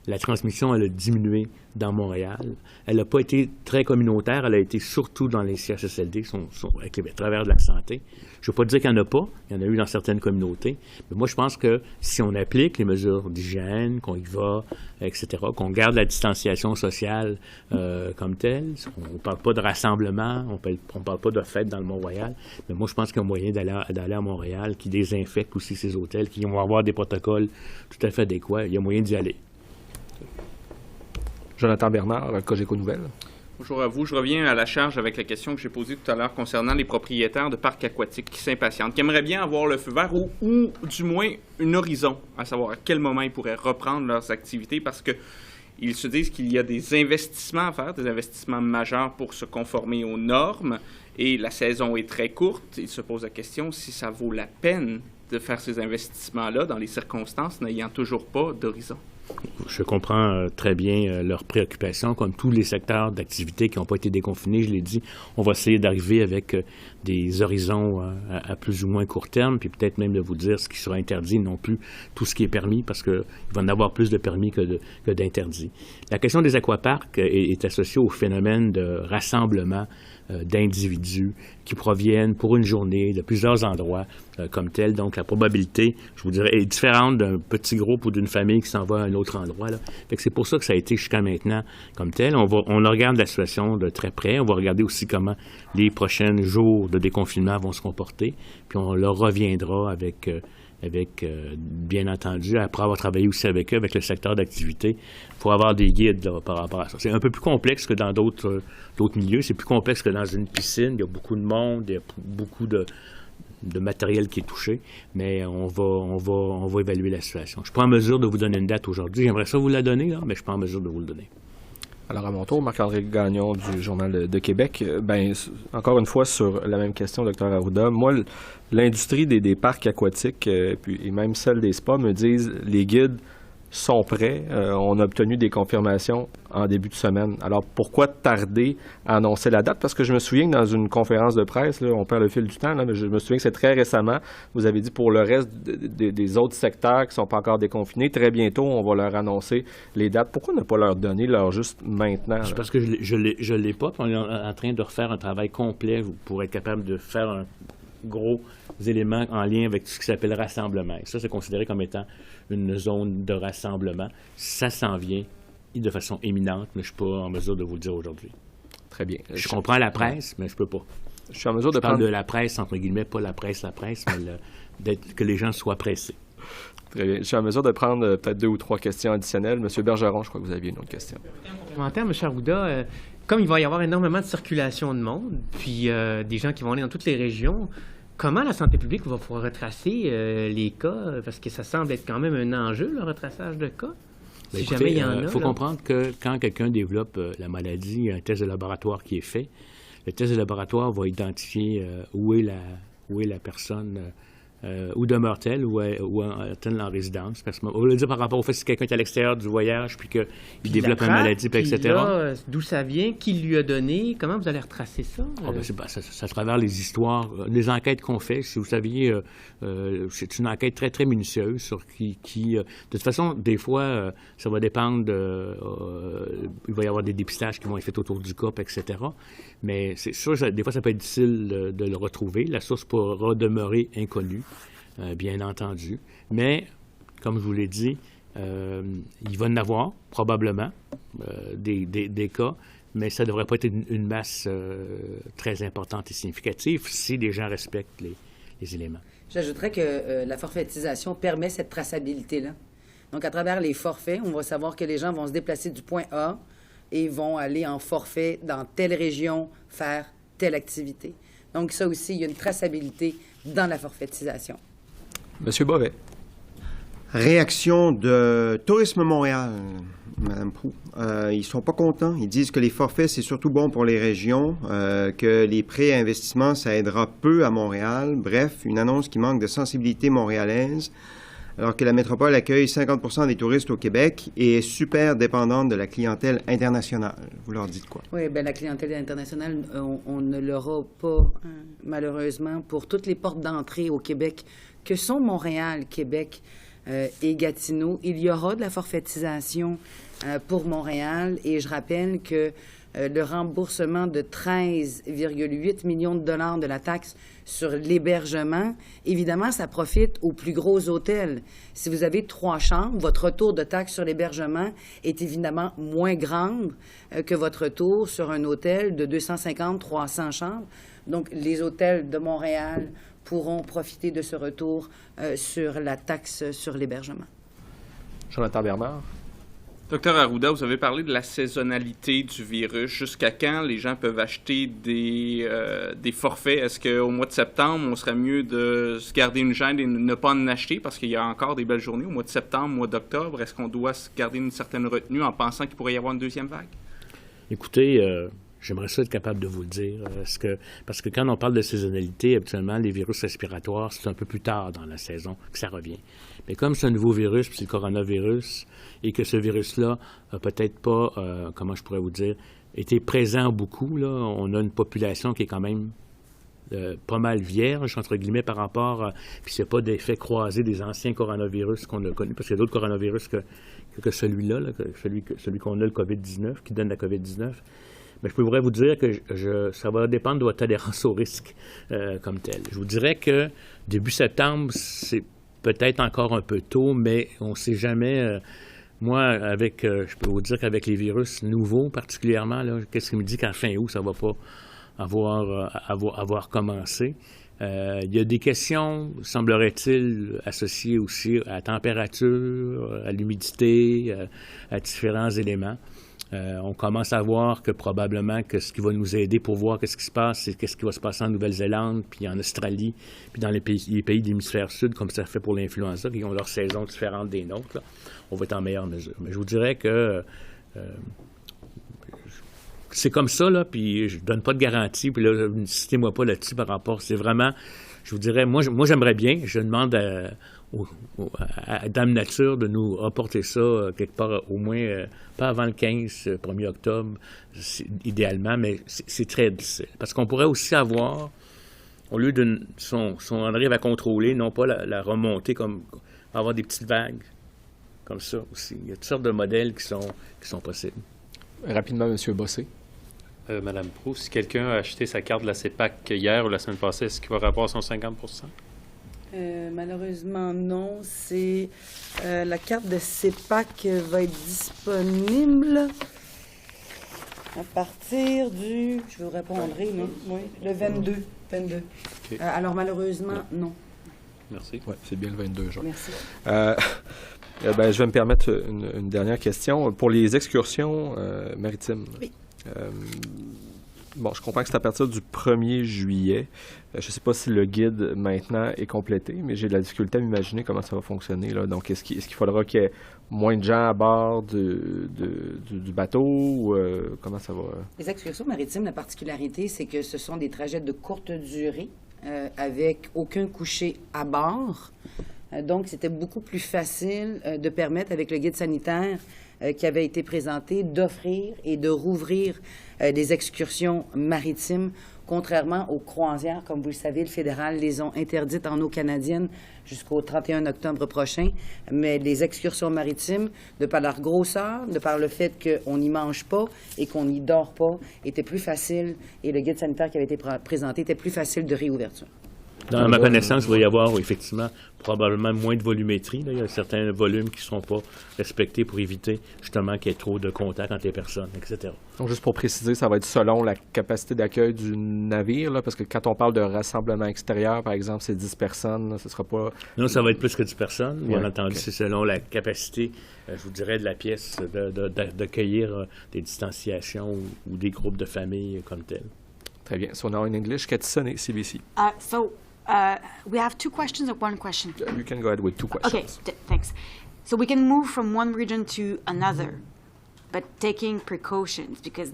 La transmission, elle a diminué dans Montréal. Elle n'a pas été très communautaire, elle a été surtout dans les CHSLD, à travers de la santé. Je ne veux pas dire qu'il n'y en a pas, il y en a eu dans certaines communautés, mais moi je pense que si on applique les mesures d'hygiène, qu'on y va, etc., qu'on garde la distanciation sociale comme telle, on ne parle pas de rassemblement, on ne parle pas de fête dans le Mont-Royal, mais moi je pense qu'il y a moyen d'aller à Montréal, qui désinfecte aussi ces hôtels, qui vont avoir des protocoles tout à fait adéquats, il y a moyen d'y aller. Jonathan Bernard, Cogeco Nouvelles. Bonjour à vous. Je reviens à la charge avec la question que j'ai posée tout à l'heure concernant les propriétaires de parcs aquatiques qui s'impatientent, qui aimeraient bien avoir le feu vert ou du moins un horizon, à savoir à quel moment ils pourraient reprendre leurs activités parce qu'ils se disent qu'il y a des investissements à faire, des investissements majeurs pour se conformer aux normes et la saison est très courte. Ils se posent la question si ça vaut la peine de faire ces investissements-là dans les circonstances n'ayant toujours pas d'horizon. Je comprends très bien leurs préoccupations, comme tous les secteurs d'activité qui n'ont pas été déconfinés. Je l'ai dit, on va essayer d'arriver avec des horizons à plus ou moins court terme, puis peut-être même de vous dire ce qui sera interdit, non plus tout ce qui est permis, parce qu'il va en avoir plus de permis que d'interdits. La question des aquaparks est associée au phénomène de rassemblement d'individus qui proviennent pour une journée de plusieurs endroits comme tel. Donc, la probabilité, je vous dirais, est différente d'un petit groupe ou d'une famille qui s'en va à un autre endroit. Là. Fait que c'est pour ça que ça a été jusqu'à maintenant comme tel. On regarde la situation de très près. On va regarder aussi comment les prochains jours de déconfinement vont se comporter. Puis on leur reviendra avec bien entendu, après avoir travaillé aussi avec eux, avec le secteur d'activité, pour avoir des guides là, par rapport à ça. C'est un peu plus complexe que dans d'autres milieux. C'est plus complexe que dans une piscine. Il y a beaucoup de monde, il y a beaucoup de matériel qui est touché, mais on va évaluer la situation. Je ne suis pas en mesure de vous donner une date aujourd'hui. J'aimerais ça vous la donner, là, mais je ne suis pas en mesure de vous le donner. Alors, à mon tour, Marc-André Gagnon du Journal de Québec. Encore une fois, sur la même question, Dr Arruda, moi, l'industrie des parcs aquatiques et même celle des spas me disent les guides sont prêts. On a obtenu des confirmations en début de semaine. Alors, pourquoi tarder à annoncer la date? Parce que je me souviens que dans une conférence de presse, là, on perd le fil du temps, là, mais je me souviens que c'est très récemment, vous avez dit pour le reste des autres secteurs qui ne sont pas encore déconfinés, très bientôt, on va leur annoncer les dates. Pourquoi ne pas leur donner juste maintenant? C'est parce que je l'ai pas. On est en train de refaire un travail complet pour être capable de faire un gros éléments en lien avec ce qui s'appelle rassemblement. Et ça, c'est considéré comme étant une zone de rassemblement. Ça s'en vient de façon éminente, mais je ne suis pas en mesure de vous le dire aujourd'hui. Très bien. Je comprends la presse, mais je ne peux pas. Je suis en mesure de parle de la presse, entre guillemets, pas la presse, mais que les gens soient pressés. Très bien. Je suis en mesure de prendre peut-être 2 ou 3 questions additionnelles. M. Bergeron, je crois que vous aviez une autre question. Complémentaire, M. Arruda, comme il va y avoir énormément de circulation de monde, puis des gens qui vont aller dans toutes les régions, comment la santé publique va pouvoir retracer les cas? Parce que ça semble être quand même un enjeu, le retraçage de cas. Si jamais il y en a. Il faut comprendre que quand quelqu'un développe la maladie, il y a un test de laboratoire qui est fait. Le test de laboratoire va identifier où est la personne, où demeure-t-elle, ou est-elle en résidence. Parce que, on va le dire par rapport au fait que si quelqu'un est à l'extérieur du voyage, puis qu'il développe une maladie, puis etc. Là, d'où ça vient, qui lui a donné, comment vous allez retracer ça? C'est à travers les histoires, les enquêtes qu'on fait. Si vous saviez, c'est une enquête très, très minutieuse sur qui de toute façon, des fois, ça va dépendre il va y avoir des dépistages qui vont être faits autour du cas, etc. Mais c'est sûr, des fois, ça peut être difficile de le retrouver. La source pourra demeurer inconnue, bien entendu. Mais, comme je vous l'ai dit, il va en avoir, probablement, des cas, mais ça ne devrait pas être une masse très importante et significative si les gens respectent les éléments. J'ajouterais que la forfaitisation permet cette traçabilité-là. Donc, à travers les forfaits, on va savoir que les gens vont se déplacer du point A et vont aller en forfait dans telle région, faire telle activité. Donc, ça aussi, il y a une traçabilité dans la forfaitisation. Monsieur Bovet. Réaction de Tourisme Montréal, Mme Proulx. Ils ne sont pas contents. Ils disent que les forfaits, c'est surtout bon pour les régions, que les prêts à investissement, ça aidera peu à Montréal. Bref, une annonce qui manque de sensibilité montréalaise. alors que la métropole accueille 50% des touristes au Québec et est super dépendante de la clientèle internationale. Vous leur dites quoi? Oui, bien, la clientèle internationale, on ne l'aura pas, malheureusement, pour toutes les portes d'entrée au Québec, que sont Montréal, Québec et Gatineau. Il y aura de la forfaitisation pour Montréal et je rappelle que le remboursement de 13,8 millions de dollars de la taxe sur l'hébergement, évidemment, ça profite aux plus gros hôtels. Si vous avez 3 chambres, votre retour de taxe sur l'hébergement est évidemment moins grande que votre retour sur un hôtel de 250-300 chambres. Donc, les hôtels de Montréal pourront profiter de ce retour sur la taxe sur l'hébergement. Jonathan Bernard. Docteur Arruda, vous avez parlé de la saisonnalité du virus. Jusqu'à quand les gens peuvent acheter des forfaits? Est-ce qu'au mois de septembre, on serait mieux de se garder une gêne et ne pas en acheter parce qu'il y a encore des belles journées au mois de septembre, au mois d'octobre? Est-ce qu'on doit se garder une certaine retenue en pensant qu'il pourrait y avoir une deuxième vague? Écoutez, j'aimerais ça être capable de vous le dire. Parce que quand on parle de saisonnalité, habituellement, les virus respiratoires, c'est un peu plus tard dans la saison que ça revient. Mais comme c'est un nouveau virus, puis c'est le coronavirus, et que ce virus-là n'a peut-être pas, comment je pourrais vous dire, été présent beaucoup, là, on a une population qui est quand même pas mal vierge, entre guillemets, par rapport, puis c'est pas d'effet croisé des anciens coronavirus qu'on a connus, parce qu'il y a d'autres coronavirus que celui-là, là, celui qu'on a, le COVID-19, qui donne la COVID-19. Mais je pourrais vous dire que ça va dépendre de votre tolérance au risque comme tel. Je vous dirais que début septembre, c'est peut-être encore un peu tôt, mais on ne sait jamais. Moi, je peux vous dire qu'avec les virus nouveaux particulièrement, là, qu'est-ce qui me dit qu'en fin août, ça ne va pas avoir commencé? Il y a des questions, semblerait-il, associées aussi à la température, à l'humidité, à différents éléments. On commence à voir que probablement que ce qui va nous aider pour voir qu'est-ce qui se passe, c'est qu'est-ce qui va se passer en Nouvelle-Zélande, puis en Australie, puis dans les pays de l'hémisphère sud, comme ça fait pour l'influenza, qui ont leur saison différente des nôtres. Là. On va être en meilleure mesure. Mais je vous dirais que c'est comme ça, là, puis je donne pas de garantie, puis là, ne citez-moi pas là-dessus par rapport. C'est vraiment, je vous dirais, moi j'aimerais bien, je demande à Dame Nature de nous apporter ça quelque part, au moins pas avant le 1er octobre, idéalement, mais c'est très difficile. Parce qu'on pourrait aussi avoir, au lieu de on arrive à contrôler, non pas la remontée, comme avoir des petites vagues, comme ça aussi. Il y a toutes sortes de modèles qui sont possibles. Rapidement, M. Bossé. Madame Proulx, si quelqu'un a acheté sa carte de la CEPAC hier ou la semaine passée, est-ce qu'il va avoir son 50 %? Malheureusement, non. C'est la carte de CEPAC va être disponible à partir du... Je vous répondrai, non? Oui, le 22. Okay. Alors, malheureusement, non. Merci. Oui, c'est bien le 22 juin. Merci. Je vais me permettre une dernière question. Pour les excursions maritimes, oui. Je comprends que c'est à partir du 1er juillet. Je ne sais pas si le guide, maintenant, est complété, mais j'ai de la difficulté à m'imaginer comment ça va fonctionner, là. Donc, est-ce qu'il faudra qu'il y ait moins de gens à bord du bateau? Ou, comment ça va? Les excursions maritimes, la particularité, c'est que ce sont des trajets de courte durée avec aucun coucher à bord. Donc, c'était beaucoup plus facile de permettre, avec le guide sanitaire qui avait été présenté, d'offrir et de rouvrir des excursions maritimes, contrairement aux croisières. Comme vous le savez, le fédéral les ont interdites en eau canadienne jusqu'au 31 octobre prochain. Mais les excursions maritimes, de par leur grosseur, de par le fait qu'on n'y mange pas et qu'on n'y dort pas, étaient plus faciles, et le guide sanitaire qui avait été présenté était plus facile de réouverture. Dans ma connaissance, il va y avoir effectivement probablement moins de volumétrie. Là. Il y a certains volumes qui ne seront pas respectés pour éviter justement qu'il y ait trop de contact entre les personnes, etc. Donc, juste pour préciser, ça va être selon la capacité d'accueil du navire, là, parce que quand on parle de rassemblement extérieur, par exemple, c'est 10 personnes, là, ce ne sera pas... Non, ça va être plus que 10 personnes. Bien entendu, okay. C'est selon la capacité, je vous dirais, de la pièce d'accueillir des distanciations ou des groupes de familles comme tels. Très bien. So now in English, Katisane, CBC. We have 2 questions or 1 question? You can go ahead with 2 questions. Okay, thanks. So we can move from one region to another, but taking precautions, because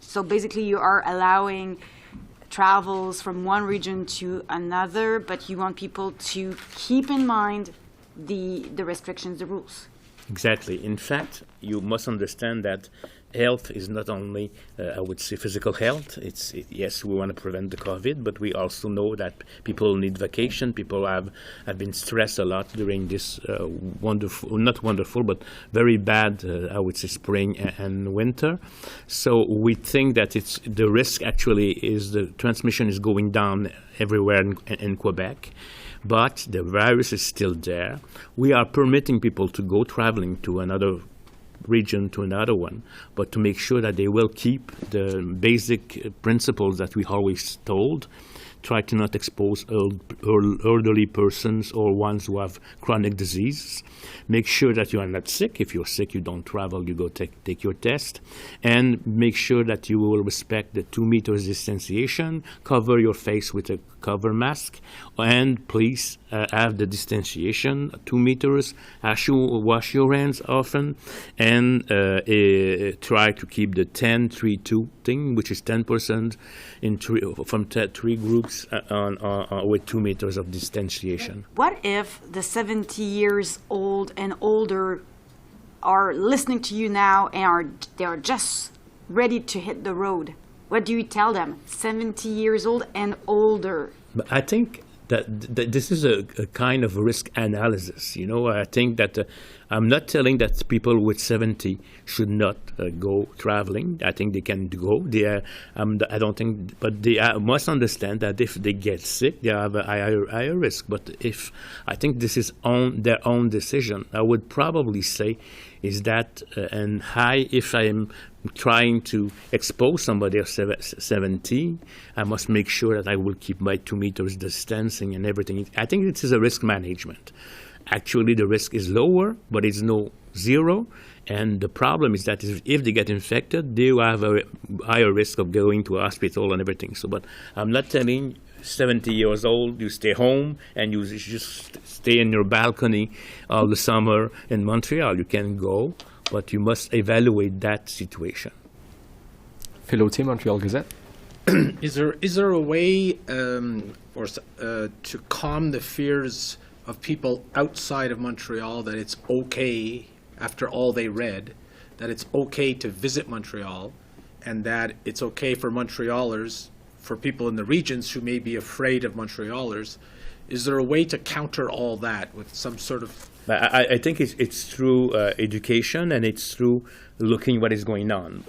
so basically you are allowing travels from one region to another, but you want people to keep in mind the restrictions, the rules. Exactly. In fact, you must understand that health is not only, I would say, physical health. Yes, we want to prevent the COVID, but we also know that people need vacation. People have been stressed a lot during this not wonderful, but very bad, I would say, spring and winter. So we think that the risk actually is the transmission is going down everywhere in Quebec. But the virus is still there. We are permitting people to go traveling to another region, to another one, but to make sure that they will keep the basic principles that we always told. Try to not expose elderly persons or ones who have chronic diseases. Make sure that you are not sick. If you're sick, you don't travel, you go take your test. And make sure that you will respect the 2 meters distanciation, cover your face with a cover mask, and please have the distanciation, 2 meters, wash your hands often, and try to keep the 10-3-2 thing, which is 10% from 3 groups with 2 meters of distanciation. What if the 70 years old and older are listening to you now and they are just ready to hit the road? What do you tell them? 70 years old and older. I think that this is a kind of risk analysis. You know, I think that I'm not telling that people with 70 should not go traveling. I think they can go. I don't think, but they must understand that if they get sick, they have a higher risk. But I think this is their own decision. I would probably say is that if I am trying to expose somebody of 70, I must make sure that I will keep my 2 meters distancing and everything. I think it is a risk management. Actually, the risk is lower, but it's no zero. And the problem is that if they get infected, they will have a higher risk of going to a hospital and everything. So, but I'm not telling 70 years old, you stay home and you just stay in your balcony all the summer in Montreal. You can go, but you must evaluate that situation. Phil Autier, Montreal Gazette. Is there a way to calm the fears of people outside of Montreal that it's okay, after all they read, that it's okay to visit Montreal, and that it's okay for Montrealers, for people in the regions who may be afraid of Montrealers? Is there a way to counter all that with some sort of... I think it's through education, and it's through looking what is going on.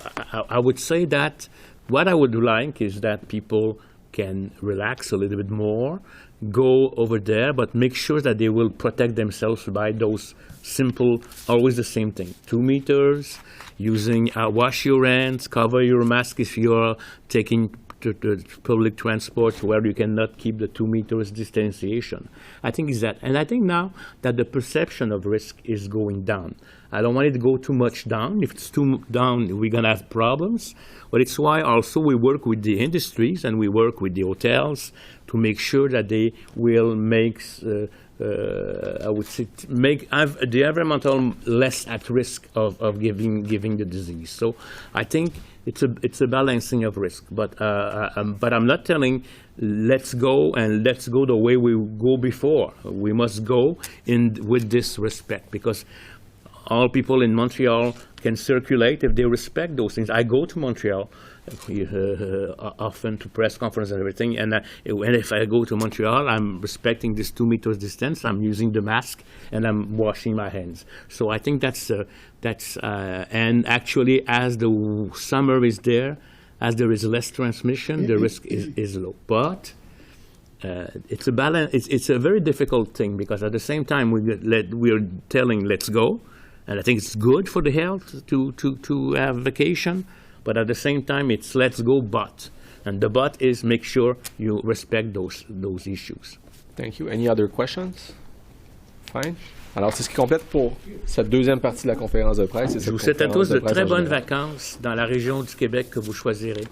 I would say that what I would like is that people can relax a little bit more, go over there, but make sure that they will protect themselves by those simple, always the same thing. 2 meters, using wash your hands, cover your mask if you're taking to public transport where you cannot keep the 2 meters distanciation. I think is that. And I think now that the perception of risk is going down. I don't want it to go too much down. If it's too down, we're going to have problems. But it's why also we work with the industries and we work with the hotels to make sure that they will make, I would say, have the environmental less at risk of giving the disease. So I think it's a balancing of risk. But I'm not telling let's go the way we go before. We must go with this respect, because all people in Montreal can circulate if they respect those things. I go to Montreal often to press conference and everything, and if I go to Montreal, I'm respecting this 2 meters distance. I'm using the mask and I'm washing my hands. So I think that's and actually, as the summer is there, as there is less transmission, the risk is low. But it's a balance. It's a very difficult thing, because at the same time we are telling let's go. And I think it's good for the health to have vacation, but at the same time it's let's go but. And the but is make sure you respect those issues. Thank you. Any other questions? Fine. Alors, c'est ce qui complète pour cette deuxième partie de la conférence de presse. Je vous souhaite à tous de très bonnes vacances dans la région du Québec que vous choisirez.